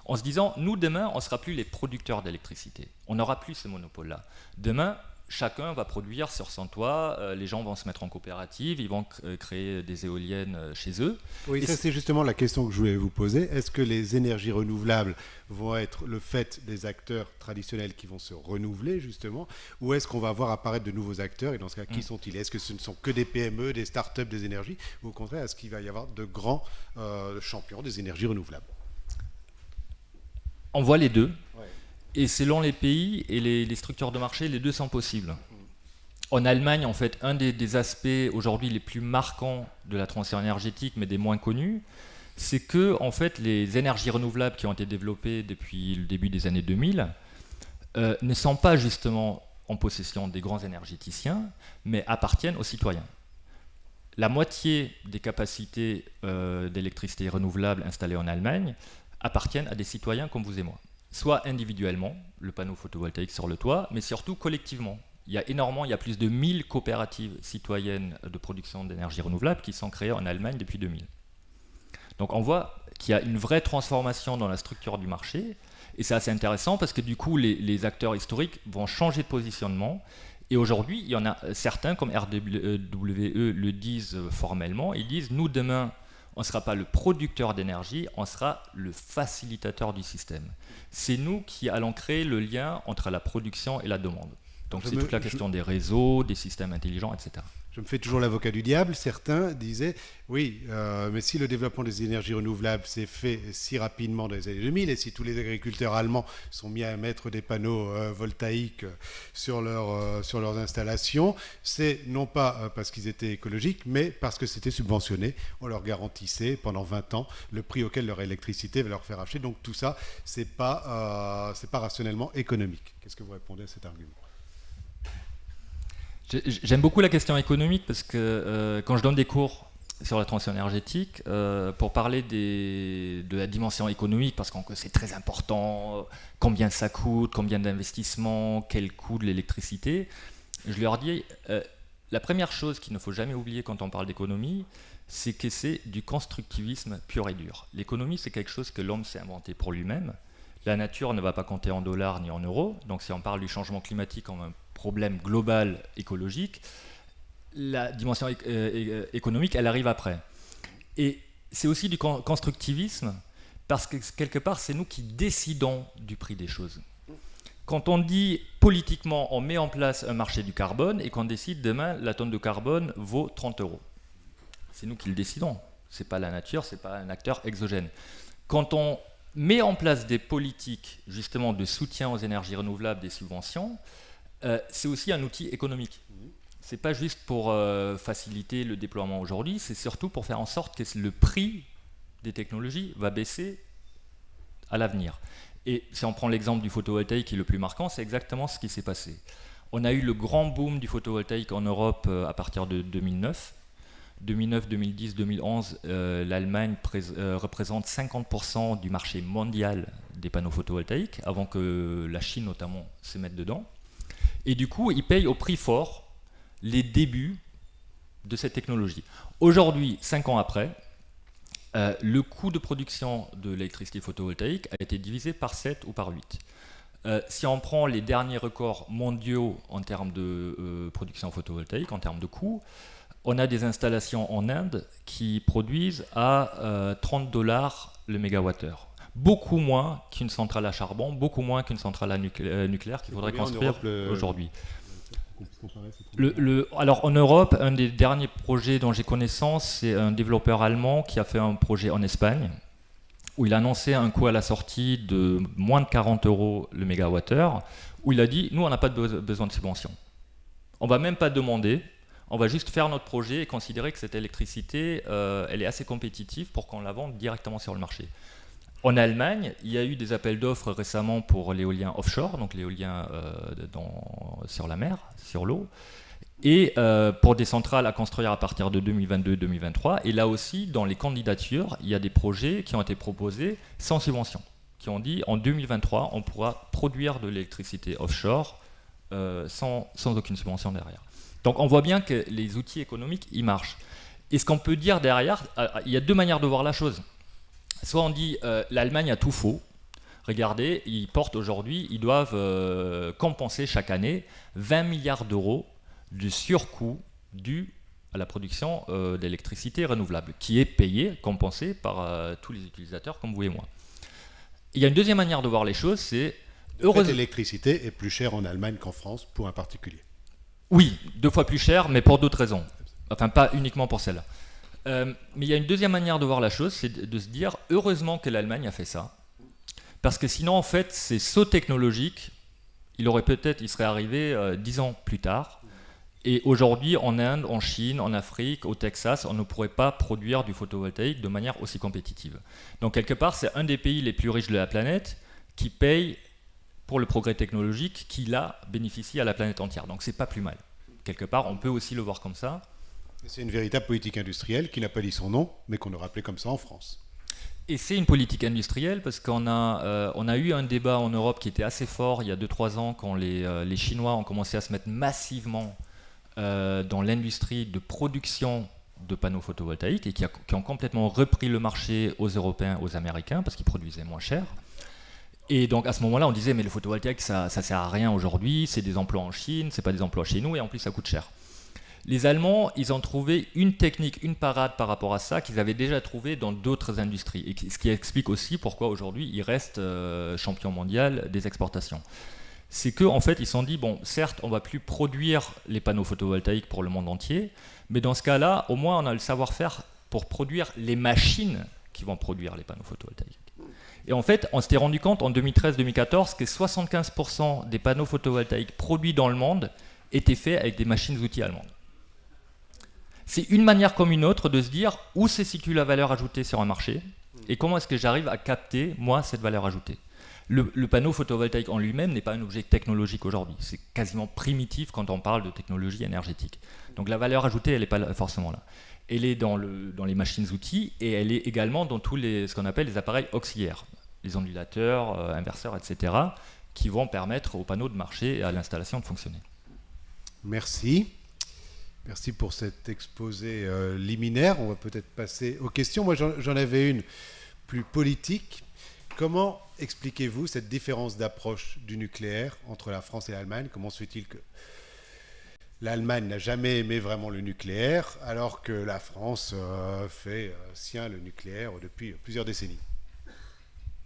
En se disant, nous demain, on ne sera plus les producteurs d'électricité, on n'aura plus ce monopole-là. Demain, chacun va produire sur son toit, les gens vont se mettre en coopérative, ils vont créer des éoliennes chez eux. Oui, ça c'est justement la question que je voulais vous poser. Est-ce que les énergies renouvelables vont être le fait des acteurs traditionnels qui vont se renouveler justement, ou est-ce qu'on va voir apparaître de nouveaux acteurs, et dans ce cas, qui sont-ils? Est-ce que ce ne sont que des PME, des start-up des énergies, ou au contraire, est-ce qu'il va y avoir de grands champions des énergies renouvelables? On voit les deux. Ouais. Et selon les pays et les structures de marché, les deux sont possibles. En Allemagne, en fait, un des aspects aujourd'hui les plus marquants de la transition énergétique, mais des moins connus, c'est que en fait, les énergies renouvelables qui ont été développées depuis le début des années 2000 ne sont pas justement en possession des grands énergéticiens, mais appartiennent aux citoyens. La moitié des capacités d'électricité renouvelable installées en Allemagne appartiennent à des citoyens comme vous et moi. Soit individuellement, le panneau photovoltaïque sur le toit, mais surtout collectivement. Il y a plus de 1000 coopératives citoyennes de production d'énergie renouvelable qui sont créées en Allemagne depuis 2000. Donc on voit qu'il y a une vraie transformation dans la structure du marché, et c'est assez intéressant parce que du coup les acteurs historiques vont changer de positionnement, et aujourd'hui il y en a certains comme RWE le disent formellement, ils disent nous demain on ne sera pas le producteur d'énergie, on sera le facilitateur du système. C'est nous qui allons créer le lien entre la production et la demande. Donc c'est toute la question des réseaux, des systèmes intelligents, etc. Je me fais toujours l'avocat du diable. Certains disaient, oui, mais si le développement des énergies renouvelables s'est fait si rapidement dans les années 2000, et si tous les agriculteurs allemands sont mis à mettre des panneaux voltaïques sur leurs installations, c'est non pas parce qu'ils étaient écologiques, mais parce que c'était subventionné. On leur garantissait pendant 20 ans le prix auquel leur électricité va leur faire acheter. Donc tout ça, c'est pas rationnellement économique. Qu'est-ce que vous répondez à cet argument ? J'aime beaucoup la question économique parce que quand je donne des cours sur la transition énergétique, pour parler de la dimension économique, parce que c'est très important, combien ça coûte, combien d'investissements, quel coût de l'électricité, je leur dis, la première chose qu'il ne faut jamais oublier quand on parle d'économie, c'est que c'est du constructivisme pur et dur. L'économie, c'est quelque chose que l'homme s'est inventé pour lui-même. La nature ne va pas compter en dollars ni en euros. Donc si on parle du changement climatique comme un problème global écologique, la dimension économique, elle arrive après. Et c'est aussi du constructivisme parce que quelque part, c'est nous qui décidons du prix des choses. Quand on dit politiquement, on met en place un marché du carbone et qu'on décide demain, la tonne de carbone vaut 30 €. C'est nous qui le décidons. Ce n'est pas la nature, ce n'est pas un acteur exogène. Quand on met en place des politiques justement de soutien aux énergies renouvelables, des subventions, c'est aussi un outil économique. Ce n'est pas juste pour faciliter le déploiement aujourd'hui, c'est surtout pour faire en sorte que le prix des technologies va baisser à l'avenir. Et si on prend l'exemple du photovoltaïque qui est le plus marquant, c'est exactement ce qui s'est passé. On a eu le grand boom du photovoltaïque en Europe à partir de 2009. 2009, 2010, 2011, l'Allemagne représente 50% du marché mondial des panneaux photovoltaïques, avant que la Chine notamment se mette dedans. Et du coup, ils payent au prix fort les débuts de cette technologie. Aujourd'hui, 5 ans après, le coût de production de l'électricité photovoltaïque a été divisé par 7 ou par 8. Si on prend les derniers records mondiaux en termes de production photovoltaïque, en termes de coûts, on a des installations en Inde qui produisent à 30 $ le mégawattheure. Beaucoup moins qu'une centrale à charbon, beaucoup moins qu'une centrale nucléaire qu'il faudrait construire aujourd'hui. Alors en Europe, un des derniers projets dont j'ai connaissance, c'est un développeur allemand qui a fait un projet en Espagne où il a annoncé un coût à la sortie de moins de 40 € le mégawattheure, où il a dit, nous on n'a pas besoin de subvention. On ne va même pas demander, on va juste faire notre projet et considérer que cette électricité, elle est assez compétitive pour qu'on la vende directement sur le marché. En Allemagne, il y a eu des appels d'offres récemment pour l'éolien offshore, donc l'éolien sur la mer, sur l'eau, et pour des centrales à construire à partir de 2022-2023. Et là aussi, dans les candidatures, il y a des projets qui ont été proposés sans subvention, qui ont dit en 2023, on pourra produire de l'électricité offshore sans aucune subvention derrière. Donc on voit bien que les outils économiques, ils marchent. Et ce qu'on peut dire derrière, il y a deux manières de voir la chose. Soit on dit l'Allemagne a tout faux. Regardez, ils portent aujourd'hui, ils doivent compenser chaque année 20 milliards d'euros de surcoût dû à la production d'électricité renouvelable, qui est payée, compensée par tous les utilisateurs comme vous et moi. Il y a une deuxième manière de voir les choses, c'est... L'électricité est plus chère en Allemagne qu'en France pour un particulier. Oui, 2 fois plus cher, mais pour d'autres raisons. Enfin, pas uniquement pour celle-là. Mais il y a une deuxième manière de voir la chose, c'est de se dire heureusement que l'Allemagne a fait ça, parce que sinon en fait ces sauts technologiques, il serait arrivé 10 ans plus tard, et aujourd'hui en Inde, en Chine, en Afrique, au Texas, on ne pourrait pas produire du photovoltaïque de manière aussi compétitive. Donc quelque part c'est un des pays les plus riches de la planète qui paye pour le progrès technologique qui là bénéficie à la planète entière. Donc c'est pas plus mal. Quelque part on peut aussi le voir comme ça. C'est une véritable politique industrielle qui n'a pas dit son nom, mais qu'on aurait appelé comme ça en France. Et c'est une politique industrielle parce qu'on a eu un débat en Europe qui était assez fort il y a 2-3 ans quand les Chinois ont commencé à se mettre massivement dans l'industrie de production de panneaux photovoltaïques et qui ont complètement repris le marché aux Européens, aux Américains parce qu'ils produisaient moins cher. Et donc à ce moment-là, on disait mais le photovoltaïque ça sert à rien aujourd'hui, c'est des emplois en Chine, c'est pas des emplois chez nous et en plus ça coûte cher. Les Allemands, ils ont trouvé une technique, une parade par rapport à ça qu'ils avaient déjà trouvé dans d'autres industries. Et ce qui explique aussi pourquoi aujourd'hui ils restent champions mondiaux des exportations. C'est qu'en fait, ils se sont dit, bon, certes, on ne va plus produire les panneaux photovoltaïques pour le monde entier, mais dans ce cas-là, au moins, on a le savoir-faire pour produire les machines qui vont produire les panneaux photovoltaïques. Et en fait, on s'était rendu compte en 2013-2014 que 75% des panneaux photovoltaïques produits dans le monde étaient faits avec des machines-outils allemandes. C'est une manière comme une autre de se dire où se situe la valeur ajoutée sur un marché et comment est-ce que j'arrive à capter, moi, cette valeur ajoutée. Le panneau photovoltaïque en lui-même n'est pas un objet technologique aujourd'hui. C'est quasiment primitif quand on parle de technologie énergétique. Donc la valeur ajoutée, elle n'est pas forcément là. Elle est dans les machines-outils et elle est également dans tous ce qu'on appelle les appareils auxiliaires, les ondulateurs, inverseurs, etc., qui vont permettre au panneau de marcher et à l'installation de fonctionner. Merci. Merci pour cet exposé liminaire. On va peut-être passer aux questions. Moi, j'en avais une plus politique. Comment expliquez-vous cette différence d'approche du nucléaire entre la France et l'Allemagne? Comment se fait-il que l'Allemagne n'a jamais aimé vraiment le nucléaire, alors que la France fait sien le nucléaire depuis plusieurs décennies?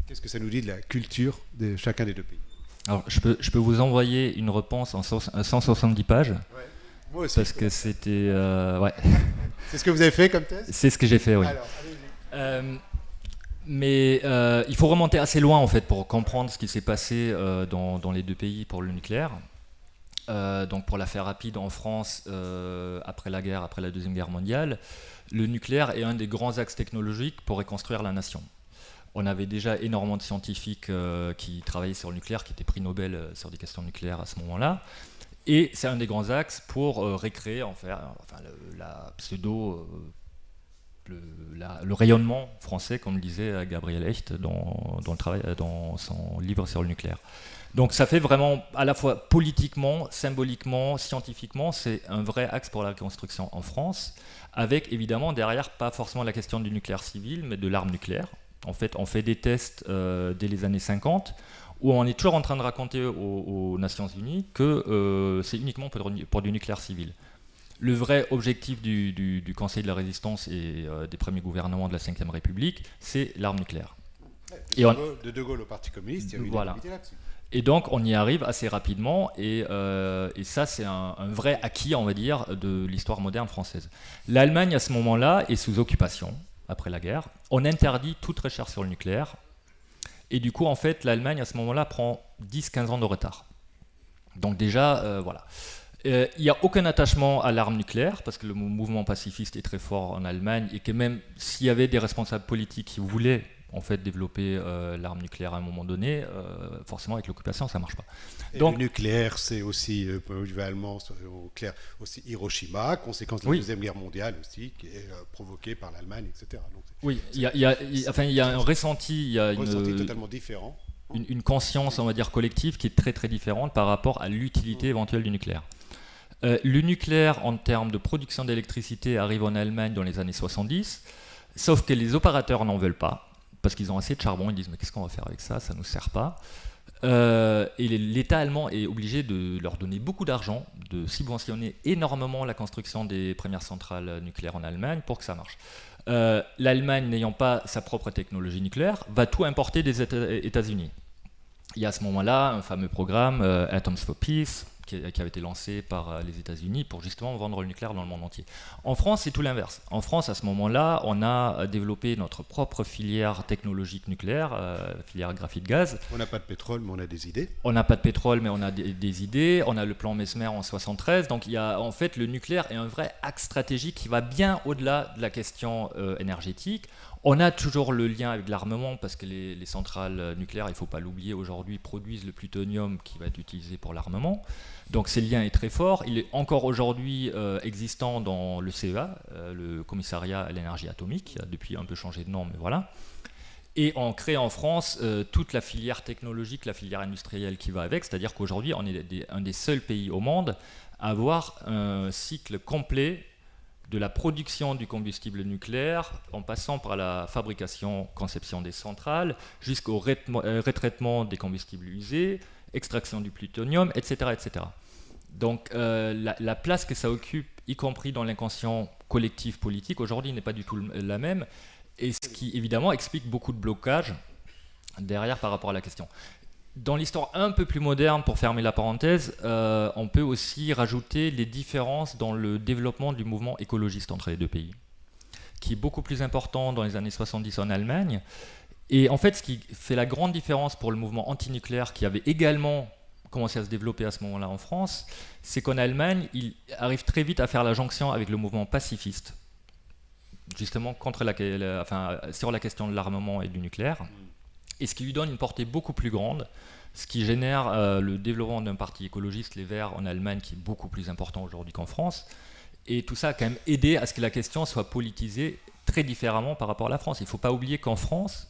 Qu'est-ce que ça nous dit de la culture de chacun des deux pays? Alors, je peux vous envoyer une réponse en 170 pages. Ouais. Moi aussi. Parce que c'était... ouais. C'est ce que vous avez fait comme thèse? C'est ce que j'ai fait, oui. Alors, mais il faut remonter assez loin, en fait, pour comprendre ce qui s'est passé dans les deux pays pour le nucléaire. Donc, pour la faire rapide, en France, après la guerre, après la Deuxième Guerre mondiale, le nucléaire est un des grands axes technologiques pour reconstruire la nation. On avait déjà énormément de scientifiques qui travaillaient sur le nucléaire, qui étaient prix Nobel sur des questions nucléaires à ce moment-là. Et c'est un des grands axes pour récréer la pseudo, le rayonnement français, comme le disait Gabriel Hecht dans son livre sur le nucléaire. Donc ça fait vraiment, à la fois politiquement, symboliquement, scientifiquement, c'est un vrai axe pour la reconstruction en France, avec évidemment derrière pas forcément la question du nucléaire civil, mais de l'arme nucléaire. En fait, on fait des tests dès les années 50, où on est toujours en train de raconter aux Nations Unies que c'est uniquement pour du nucléaire civil. Le vrai objectif du Conseil de la Résistance et des premiers gouvernements de la Ve République, c'est l'arme nucléaire. De De Gaulle au Parti communiste, il y a eu voilà. une là-dessus. Et donc, on y arrive assez rapidement, et ça, c'est un vrai acquis, on va dire, de l'histoire moderne française. L'Allemagne, à ce moment-là, est sous occupation, après la guerre. On interdit toute recherche sur le nucléaire. Et du coup, en fait, l'Allemagne, à ce moment-là, prend 10-15 ans de retard. Donc déjà, voilà. Il n'y a aucun attachement à l'arme nucléaire, parce que le mouvement pacifiste est très fort en Allemagne, et que même s'il y avait des responsables politiques qui voulaient en fait développer l'arme nucléaire à un moment donné, forcément avec l'occupation ça marche pas. Et donc, le nucléaire, c'est aussi point de vue allemand, au clair, aussi Hiroshima, conséquence de la Deuxième Guerre mondiale aussi, qui est provoquée par l'Allemagne, etc. Donc, oui, il y a un ressenti, il y a totalement différent. Une conscience, on va dire collective, qui est très très différente par rapport à l'utilité éventuelle du nucléaire. Le nucléaire, en termes de production d'électricité, arrive en Allemagne dans les années 70, sauf que les opérateurs n'en veulent pas. Parce qu'ils ont assez de charbon, ils disent mais qu'est-ce qu'on va faire avec ça, ça ne nous sert pas. Et l'État allemand est obligé de leur donner beaucoup d'argent, de subventionner énormément la construction des premières centrales nucléaires en Allemagne pour que ça marche. L'Allemagne, n'ayant pas sa propre technologie nucléaire, va tout importer des États-Unis. Il y a à ce moment-là un fameux programme Atoms for Peace, qui avait été lancé par les États-Unis pour justement vendre le nucléaire dans le monde entier. En France, c'est tout l'inverse. En France, à ce moment-là, on a développé notre propre filière technologique nucléaire, filière graphite-gaz. On n'a pas de pétrole, mais on a des idées. On n'a pas de pétrole, mais on a des idées. On a le plan Mesmer en 73. Donc, en fait, le nucléaire est un vrai axe stratégique qui va bien au-delà de la question énergétique. On a toujours le lien avec l'armement, parce que les centrales nucléaires, il ne faut pas l'oublier, aujourd'hui produisent le plutonium qui va être utilisé pour l'armement. Donc ce lien est très fort. Il est encore aujourd'hui existant dans le CEA, le commissariat à l'énergie atomique, qui a depuis un peu changé de nom, mais voilà. Et on crée en France toute la filière technologique, la filière industrielle qui va avec, c'est-à-dire qu'aujourd'hui, on est un des seuls pays au monde à avoir un cycle complet de la production du combustible nucléaire, en passant par la fabrication, conception des centrales, jusqu'au retraitement des combustibles usés, extraction du plutonium, etc. etc. Donc la place que ça occupe, y compris dans l'inconscient collectif politique, aujourd'hui n'est pas du tout la même, et ce qui évidemment explique beaucoup de blocages derrière par rapport à la question. Dans l'histoire un peu plus moderne, pour fermer la parenthèse, on peut aussi rajouter les différences dans le développement du mouvement écologiste entre les deux pays, qui est beaucoup plus important dans les années 70 en Allemagne. Et en fait, ce qui fait la grande différence pour le mouvement antinucléaire, qui avait également commencé à se développer à ce moment-là en France, c'est qu'en Allemagne, il arrive très vite à faire la jonction avec le mouvement pacifiste, justement sur la question de l'armement et du nucléaire. Et ce qui lui donne une portée beaucoup plus grande, ce qui génère le développement d'un parti écologiste, les Verts en Allemagne, qui est beaucoup plus important aujourd'hui qu'en France. Et tout ça a quand même aidé à ce que la question soit politisée très différemment par rapport à la France. Il ne faut pas oublier qu'en France,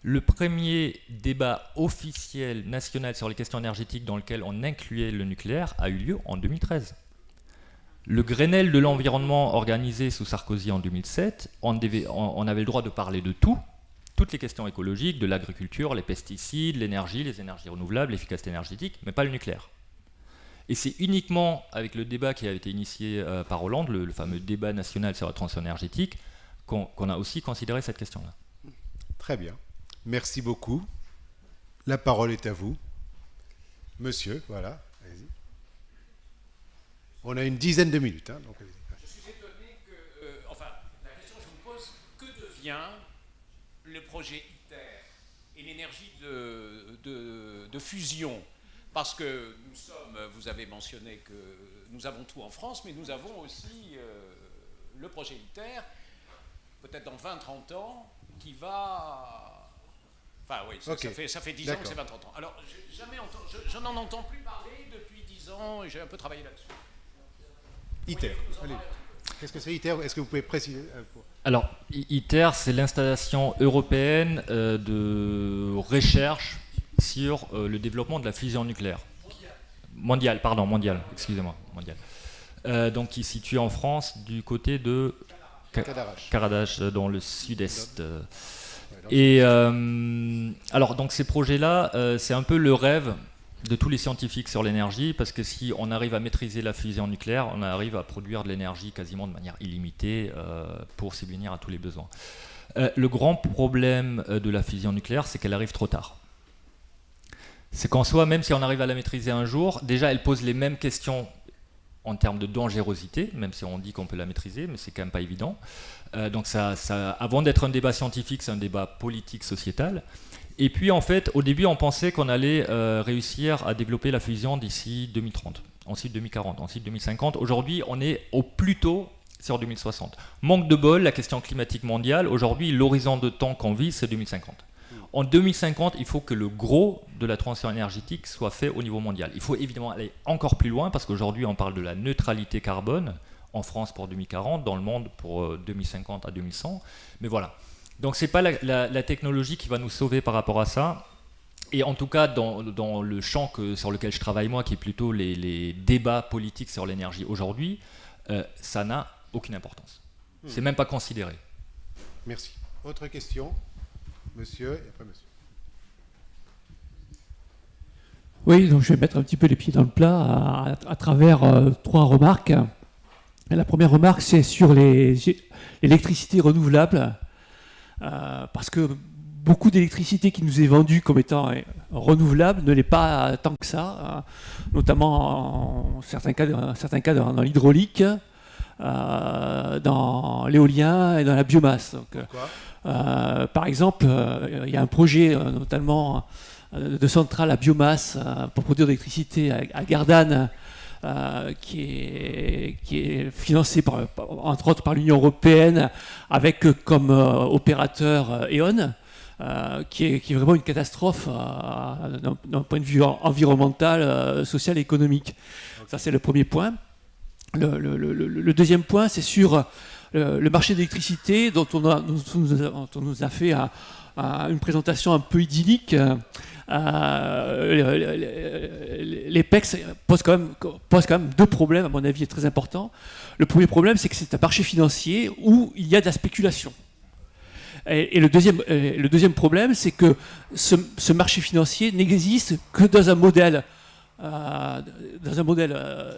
le premier débat officiel national sur les questions énergétiques dans lequel on incluait le nucléaire a eu lieu en 2013. Le Grenelle de l'environnement organisé sous Sarkozy en 2007, on avait le droit de parler de tout, toutes les questions écologiques, de l'agriculture, les pesticides, l'énergie, les énergies renouvelables, l'efficacité énergétique, mais pas le nucléaire. Et c'est uniquement avec le débat qui a été initié par Hollande, le fameux débat national sur la transition énergétique, qu'on a aussi considéré cette question-là. Très bien. Merci beaucoup. La parole est à vous. Monsieur, voilà. Allez-y. On a une dizaine de minutes. Donc allez-y. Je suis étonné que... la question que je me pose, que devient le projet ITER et l'énergie de fusion? Parce que vous avez mentionné que nous avons tout en France, mais nous avons aussi le projet ITER, peut-être dans 20-30 ans, qui va... Enfin oui, ça fait 10 ans que c'est 20-30 ans. Alors, je n'en entends plus parler depuis 10 ans et j'ai un peu travaillé là-dessus. ITER, allez. Qu'est-ce que c'est ITER? Est-ce que vous pouvez préciser? Alors, ITER, c'est l'installation européenne de recherche sur le développement de la fusion nucléaire. Mondial, excusez-moi. Donc, qui est situé en France du côté de Cadarache, dans le sud-est. Et alors, donc ces projets-là, c'est un peu le rêve de tous les scientifiques sur l'énergie, parce que si on arrive à maîtriser la fusion nucléaire, on arrive à produire de l'énergie quasiment de manière illimitée pour subvenir à tous les besoins. Le grand problème de la fusion nucléaire, c'est qu'elle arrive trop tard. C'est qu'en soi, même si on arrive à la maîtriser un jour, déjà elle pose les mêmes questions en termes de dangerosité, même si on dit qu'on peut la maîtriser, mais c'est quand même pas évident. Donc avant d'être un débat scientifique, c'est un débat politique, sociétal. Et puis en fait, au début, on pensait qu'on allait réussir à développer la fusion d'ici 2030, ensuite 2040, ensuite 2050. Aujourd'hui, on est au plus tôt sur 2060. Manque de bol, la question climatique mondiale, aujourd'hui, l'horizon de temps qu'on vit, c'est 2050. En 2050, il faut que le gros de la transition énergétique soit fait au niveau mondial. Il faut évidemment aller encore plus loin, parce qu'aujourd'hui, on parle de la neutralité carbone, en France pour 2040, dans le monde pour 2050 à 2100. Mais voilà. Donc ce n'est pas la technologie qui va nous sauver par rapport à ça. Et en tout cas, dans le champ sur lequel je travaille moi, qui est plutôt les débats politiques sur l'énergie aujourd'hui, ça n'a aucune importance. C'est même pas considéré. Merci. Autre question? Monsieur, et après monsieur. Oui, donc je vais mettre un petit peu les pieds dans le plat à travers 3 remarques. La première remarque, c'est sur l'électricité renouvelable, parce que beaucoup d'électricité qui nous est vendue comme étant renouvelable ne l'est pas tant que ça, notamment en certains cas dans l'hydraulique, dans l'éolien et dans la biomasse. Donc, par exemple, il y a un projet notamment de centrale à biomasse pour produire de l'électricité à Gardanne, qui est financé entre autres par l'Union européenne, avec comme opérateur E.ON, qui est vraiment une catastrophe d'un point de vue environnemental, social et économique. Ça, c'est le premier point. Le deuxième point, c'est sur le marché d'électricité, dont on nous a fait une présentation un peu idyllique. L'EPEX pose quand même 2 problèmes, à mon avis, très importants. Le premier problème, c'est que c'est un marché financier où il y a de la spéculation. Et le deuxième problème, c'est que ce marché financier n'existe que dans un modèle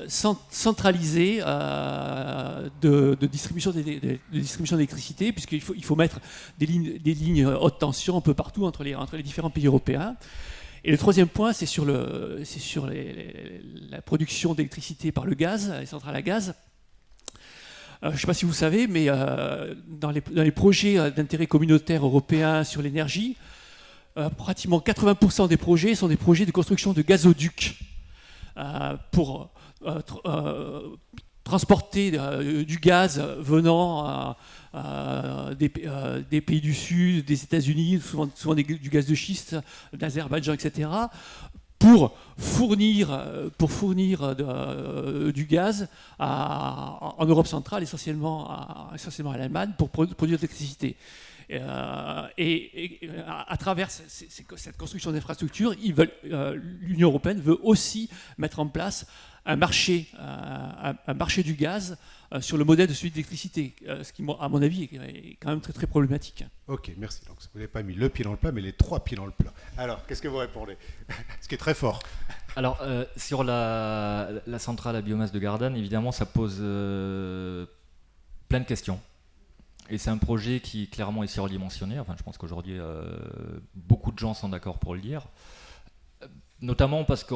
centralisé de distribution d'électricité, puisqu'il faut mettre des lignes haute tension un peu partout entre les différents pays européens. Et le troisième point, c'est sur la production d'électricité par le gaz, les centrales à gaz. Je ne sais pas si vous savez, mais dans les projets d'intérêt communautaire européen sur l'énergie, pratiquement 80% des projets sont des projets de construction de gazoducs pour transporter du gaz venant des pays du Sud, des États-Unis, souvent du gaz de schiste, d'Azerbaïdjan, etc., pour fournir du gaz en Europe centrale, essentiellement à l'Allemagne, pour produire de l'électricité. Et à travers cette construction d'infrastructures, l'Union européenne veut aussi mettre en place un marché du gaz sur le modèle de celui de l'électricité, ce qui, à mon avis, est quand même très, très problématique. Ok, merci. Donc, vous n'avez pas mis le pied dans le plat, mais les 3 pieds dans le plat. Alors, qu'est-ce que vous répondez? Ce qui est très fort. Alors, sur la centrale à biomasse de Gardanne, évidemment, ça pose plein de questions. Et c'est un projet qui clairement est surdimensionné. Enfin, je pense qu'aujourd'hui, beaucoup de gens sont d'accord pour le dire. Notamment parce que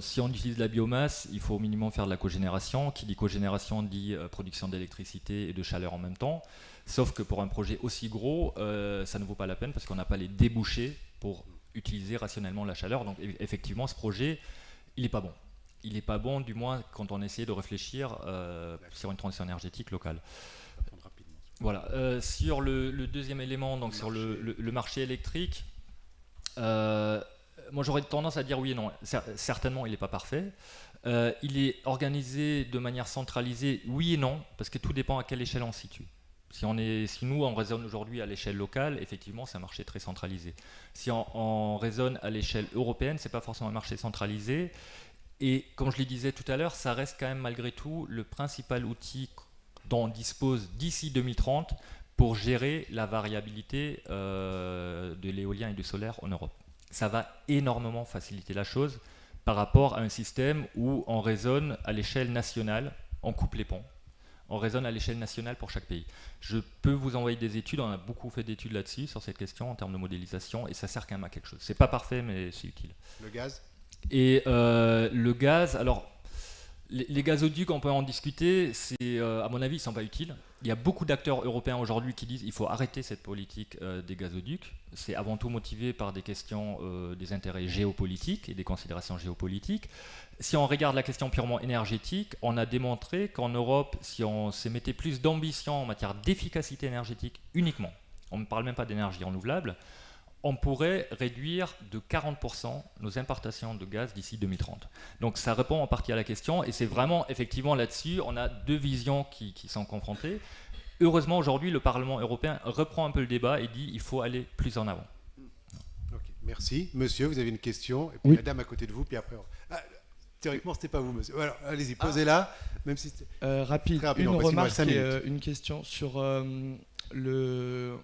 si on utilise la biomasse, il faut au minimum faire de la cogénération. Qui dit cogénération dit production d'électricité et de chaleur en même temps. Sauf que pour un projet aussi gros, ça ne vaut pas la peine parce qu'on n'a pas les débouchés pour utiliser rationnellement la chaleur. Donc effectivement, ce projet, il n'est pas bon. Il n'est pas bon, du moins quand on essaie de réfléchir sur une transition énergétique locale. Voilà. Sur le deuxième élément, donc sur le marché électrique, moi j'aurais tendance à dire oui et non. Certainement, il n'est pas parfait. Il est organisé de manière centralisée, oui et non, parce que tout dépend à quelle échelle on se situe. Si nous, on raisonne aujourd'hui à l'échelle locale, effectivement, c'est un marché très centralisé. Si on raisonne à l'échelle européenne, ce n'est pas forcément un marché centralisé. Et comme je le disais tout à l'heure, ça reste quand même malgré tout le principal outil dont on dispose d'ici 2030 pour gérer la variabilité de l'éolien et du solaire en Europe. Ça va énormément faciliter la chose par rapport à un système où on raisonne à l'échelle nationale, on coupe les ponts. On raisonne à l'échelle nationale pour chaque pays. Je peux vous envoyer des études, on a beaucoup fait d'études là-dessus, sur cette question en termes de modélisation, et ça sert quand même à quelque chose. C'est pas parfait, mais c'est utile. Le gaz? Et le gaz, alors les gazoducs, on peut en discuter, à mon avis, ils ne sont pas utiles. Il y a beaucoup d'acteurs européens aujourd'hui qui disent qu'il faut arrêter cette politique des gazoducs. C'est avant tout motivé par des questions, des intérêts géopolitiques et des considérations géopolitiques. Si on regarde la question purement énergétique, on a démontré qu'en Europe, si on se mettait plus d'ambition en matière d'efficacité énergétique uniquement, on ne parle même pas d'énergie renouvelable, on pourrait réduire de 40% nos importations de gaz d'ici 2030. Donc ça répond en partie à la question, et c'est vraiment, effectivement, là-dessus, on a deux visions qui sont confrontées. Heureusement, aujourd'hui, le Parlement européen reprend un peu le débat et dit qu'il faut aller plus en avant. Ok, merci. Monsieur, vous avez une question, et puis Oui. la dame à côté de vous, puis après... théoriquement, ce n'était pas vous, monsieur. Alors, allez-y, posez-la, même si c'était... Rapide, Très rapidement, une parce qu'il nous remarque reste 5 et minutes. une question sur le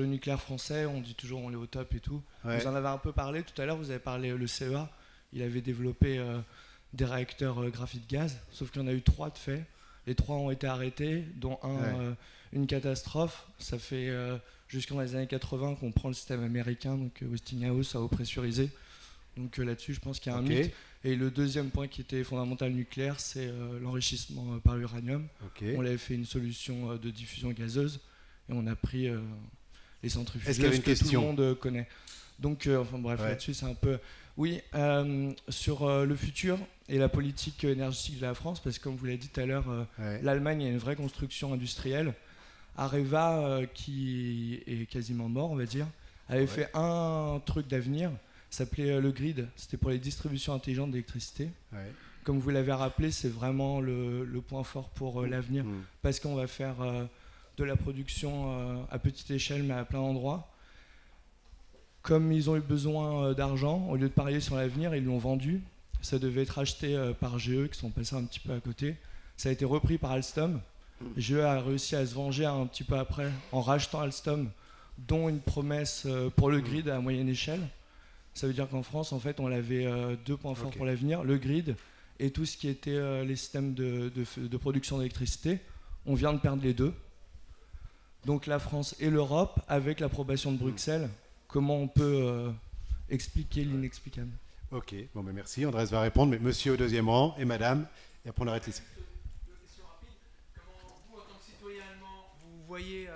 nucléaire français. On dit toujours on est au top et tout. Ouais. Vous en avez un peu parlé tout à l'heure, vous avez parlé le CEA, il avait développé des réacteurs graphite gaz, sauf qu'il y en a eu 3 de fait. Les 3 ont été arrêtés, dont une catastrophe. Ça fait jusqu'en les années 80 qu'on prend le système américain, donc Westinghouse à eau pressurisée. Donc là-dessus, je pense qu'il y a un mythe. Et le deuxième point qui était fondamental nucléaire, c'est l'enrichissement par l'uranium. On avait fait une solution de diffusion gazeuse et on a pris les centrifugeuses que tout le monde connaît. Donc, enfin bref, là-dessus, c'est un peu... Oui, sur le futur et la politique énergétique de la France, parce que comme vous l'avez dit tout à l'heure, l'Allemagne a une vraie construction industrielle. Areva, qui est quasiment mort, on va dire, avait fait un truc d'avenir, s'appelait le grid, c'était pour les distributions intelligentes d'électricité. Comme vous l'avez rappelé, c'est vraiment le point fort pour l'avenir, parce qu'on va faire de la production à petite échelle, mais à plein d'endroits. Comme ils ont eu besoin d'argent, au lieu de parier sur l'avenir, ils l'ont vendu. Ça devait être acheté par GE, qui sont passés un petit peu à côté. Ça a été repris par Alstom. GE a réussi à se venger un petit peu après en rachetant Alstom, dont une promesse pour le grid à moyenne échelle. Ça veut dire qu'en France, en fait, on avait 2 points forts pour l'avenir, le grid et tout ce qui était les systèmes de production d'électricité. On vient de perdre les 2. Donc la France et l'Europe, avec l'approbation de Bruxelles, comment on peut expliquer l'inexplicable? Ok, bon, ben merci. Andrés va répondre, mais monsieur au deuxième rang et madame, et après on arrête ici. Deux questions rapides. Comment vous, en tant que citoyen allemand, vous voyez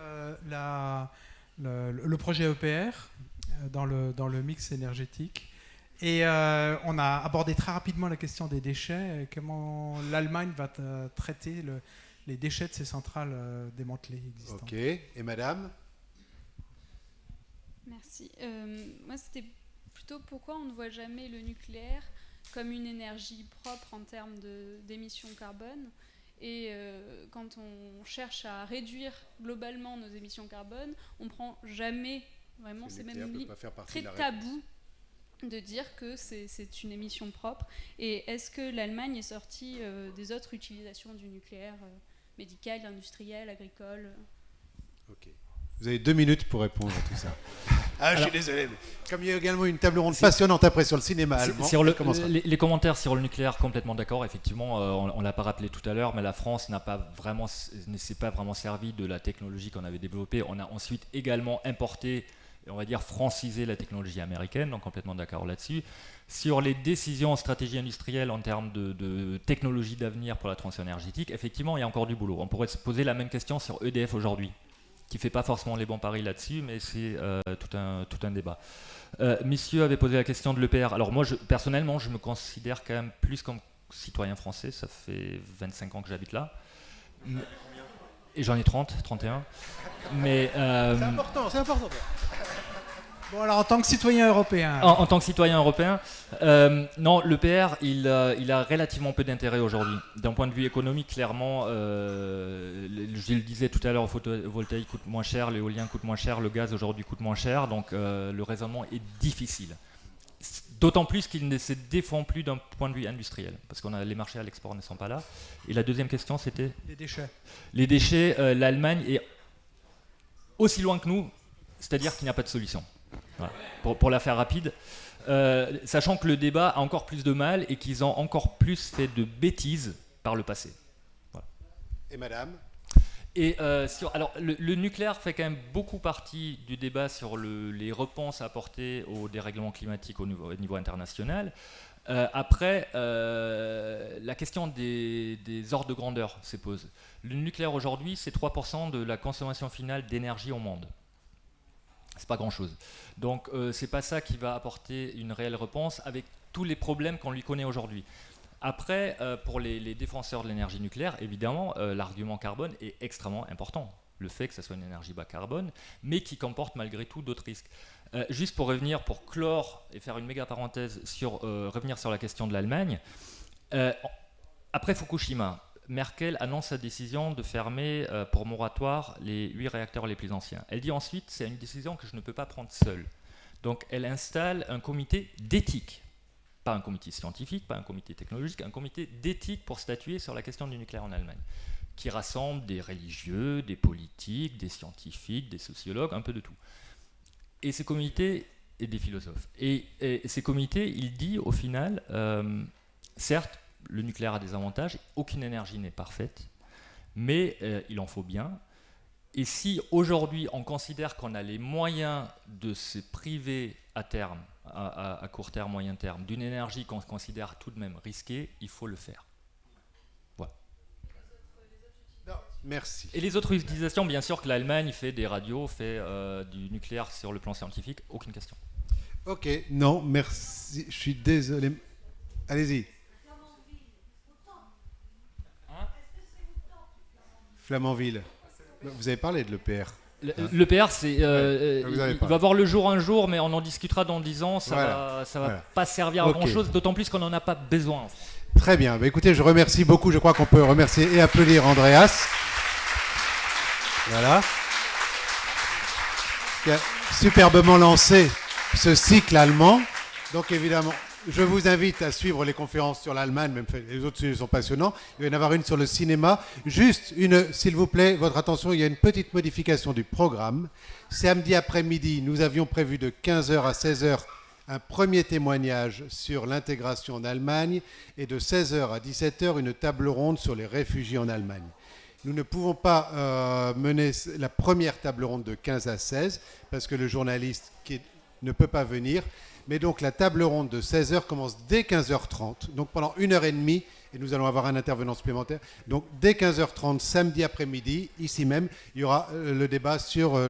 le projet EPR dans le mix énergétique? Et on a abordé très rapidement la question des déchets. Comment l'Allemagne va traiter les déchets de ces centrales démantelées existantes? Ok, et madame? Merci. Moi, c'était plutôt pourquoi on ne voit jamais le nucléaire comme une énergie propre en termes d'émissions carbone. Et quand on cherche à réduire globalement nos émissions carbone, on ne prend jamais, vraiment, c'est même très tabou, de dire que c'est une émission propre. Et est-ce que l'Allemagne est sortie des autres utilisations du nucléaire médical, industriel, agricole? Ok. Vous avez 2 minutes pour répondre à tout ça. Ah, je suis désolé. Mais comme il y a également une table ronde passionnante après sur le cinéma allemand. Sur les commentaires sur le nucléaire, complètement d'accord. Effectivement, on ne l'a pas rappelé tout à l'heure, mais la France ne s'est pas vraiment servi de la technologie qu'on avait développée. On a ensuite également importé, on va dire francisé la technologie américaine, donc complètement d'accord là-dessus. Sur les décisions en stratégie industrielle en termes de technologie d'avenir pour la transition énergétique, effectivement, il y a encore du boulot. On pourrait se poser la même question sur EDF aujourd'hui, qui ne fait pas forcément les bons paris là-dessus, mais c'est tout un débat. Messieurs avaient posé la question de l'EPR. Alors moi, personnellement, je me considère quand même plus comme citoyen français. Ça fait 25 ans que j'habite là. Et j'en ai 31. Mais, c'est important. Bon, alors en tant que citoyen européen. En tant que citoyen européen, non, l'EPR, il a relativement peu d'intérêt aujourd'hui. D'un point de vue économique, clairement, je le disais tout à l'heure, le photovoltaïque coûte moins cher, l'éolien coûte moins cher, le gaz aujourd'hui coûte moins cher, donc le raisonnement est difficile. D'autant plus qu'il ne se défend plus d'un point de vue industriel, parce que les marchés à l'export ne sont pas là. Et la deuxième question, c'était les déchets. Les déchets, l'Allemagne est aussi loin que nous, c'est-à-dire qu'il n'y a pas de solution. Voilà. Pour la faire rapide, sachant que le débat a encore plus de mal et qu'ils ont encore plus fait de bêtises par le passé. Voilà. Et madame? Et alors, le nucléaire fait quand même beaucoup partie du débat sur les réponses à apporter au dérèglement climatique au niveau international. Après, la question des ordres de grandeur se pose. Le nucléaire aujourd'hui, c'est 3% de la consommation finale d'énergie au monde. C'est pas grand-chose. Donc, c'est pas ça qui va apporter une réelle réponse avec tous les problèmes qu'on lui connaît aujourd'hui. Après, pour les défenseurs de l'énergie nucléaire, évidemment, l'argument carbone est extrêmement important. Le fait que ce soit une énergie bas carbone, mais qui comporte malgré tout d'autres risques. Juste pour revenir, pour clore et faire une méga parenthèse, revenir sur la question de l'Allemagne, après Fukushima, Merkel annonce sa décision de fermer pour moratoire les 8 réacteurs les plus anciens. Elle dit ensuite, c'est une décision que je ne peux pas prendre seule. Donc elle installe un comité d'éthique. Pas un comité scientifique, pas un comité technologique, un comité d'éthique pour statuer sur la question du nucléaire en Allemagne, qui rassemble des religieux, des politiques, des scientifiques, des sociologues, un peu de tout. Et ces comités, et des philosophes. Et ces comités, il dit au final, certes, le nucléaire a des avantages, aucune énergie n'est parfaite, mais il en faut bien. Et si aujourd'hui on considère qu'on a les moyens de se priver à terme, à court terme, moyen terme, d'une énergie qu'on considère tout de même risquée, il faut le faire. Voilà. Non, merci. Et les autres utilisations, bien sûr que l'Allemagne fait des radios, fait du nucléaire sur le plan scientifique, aucune question. Ok, non, merci, je suis désolé. Allez-y. Flamanville. Vous avez parlé de l'EPR. L'EPR, il va voir le jour un jour, mais on en discutera dans 10 ans. Ça va pas servir à grand-chose, d'autant plus qu'on n'en a pas besoin. Très bien. Bah, écoutez, je remercie beaucoup. Je crois qu'on peut remercier et applaudir Andreas. Voilà. Qui a superbement lancé ce cycle allemand. Donc évidemment, je vous invite à suivre les conférences sur l'Allemagne, même les autres sujets sont passionnants. Il va y en avoir une sur le cinéma. Juste s'il vous plaît, votre attention, il y a une petite modification du programme. Samedi après-midi, nous avions prévu de 15h à 16h un premier témoignage sur l'intégration en Allemagne et de 16h à 17h une table ronde sur les réfugiés en Allemagne. Nous ne pouvons pas mener la première table ronde de 15 à 16 parce que le journaliste ne peut pas venir. Mais donc la table ronde de 16h commence dès 15h30, donc pendant 1h30, et nous allons avoir un intervenant supplémentaire. Donc dès 15h30, samedi après-midi, ici même, il y aura le débat sur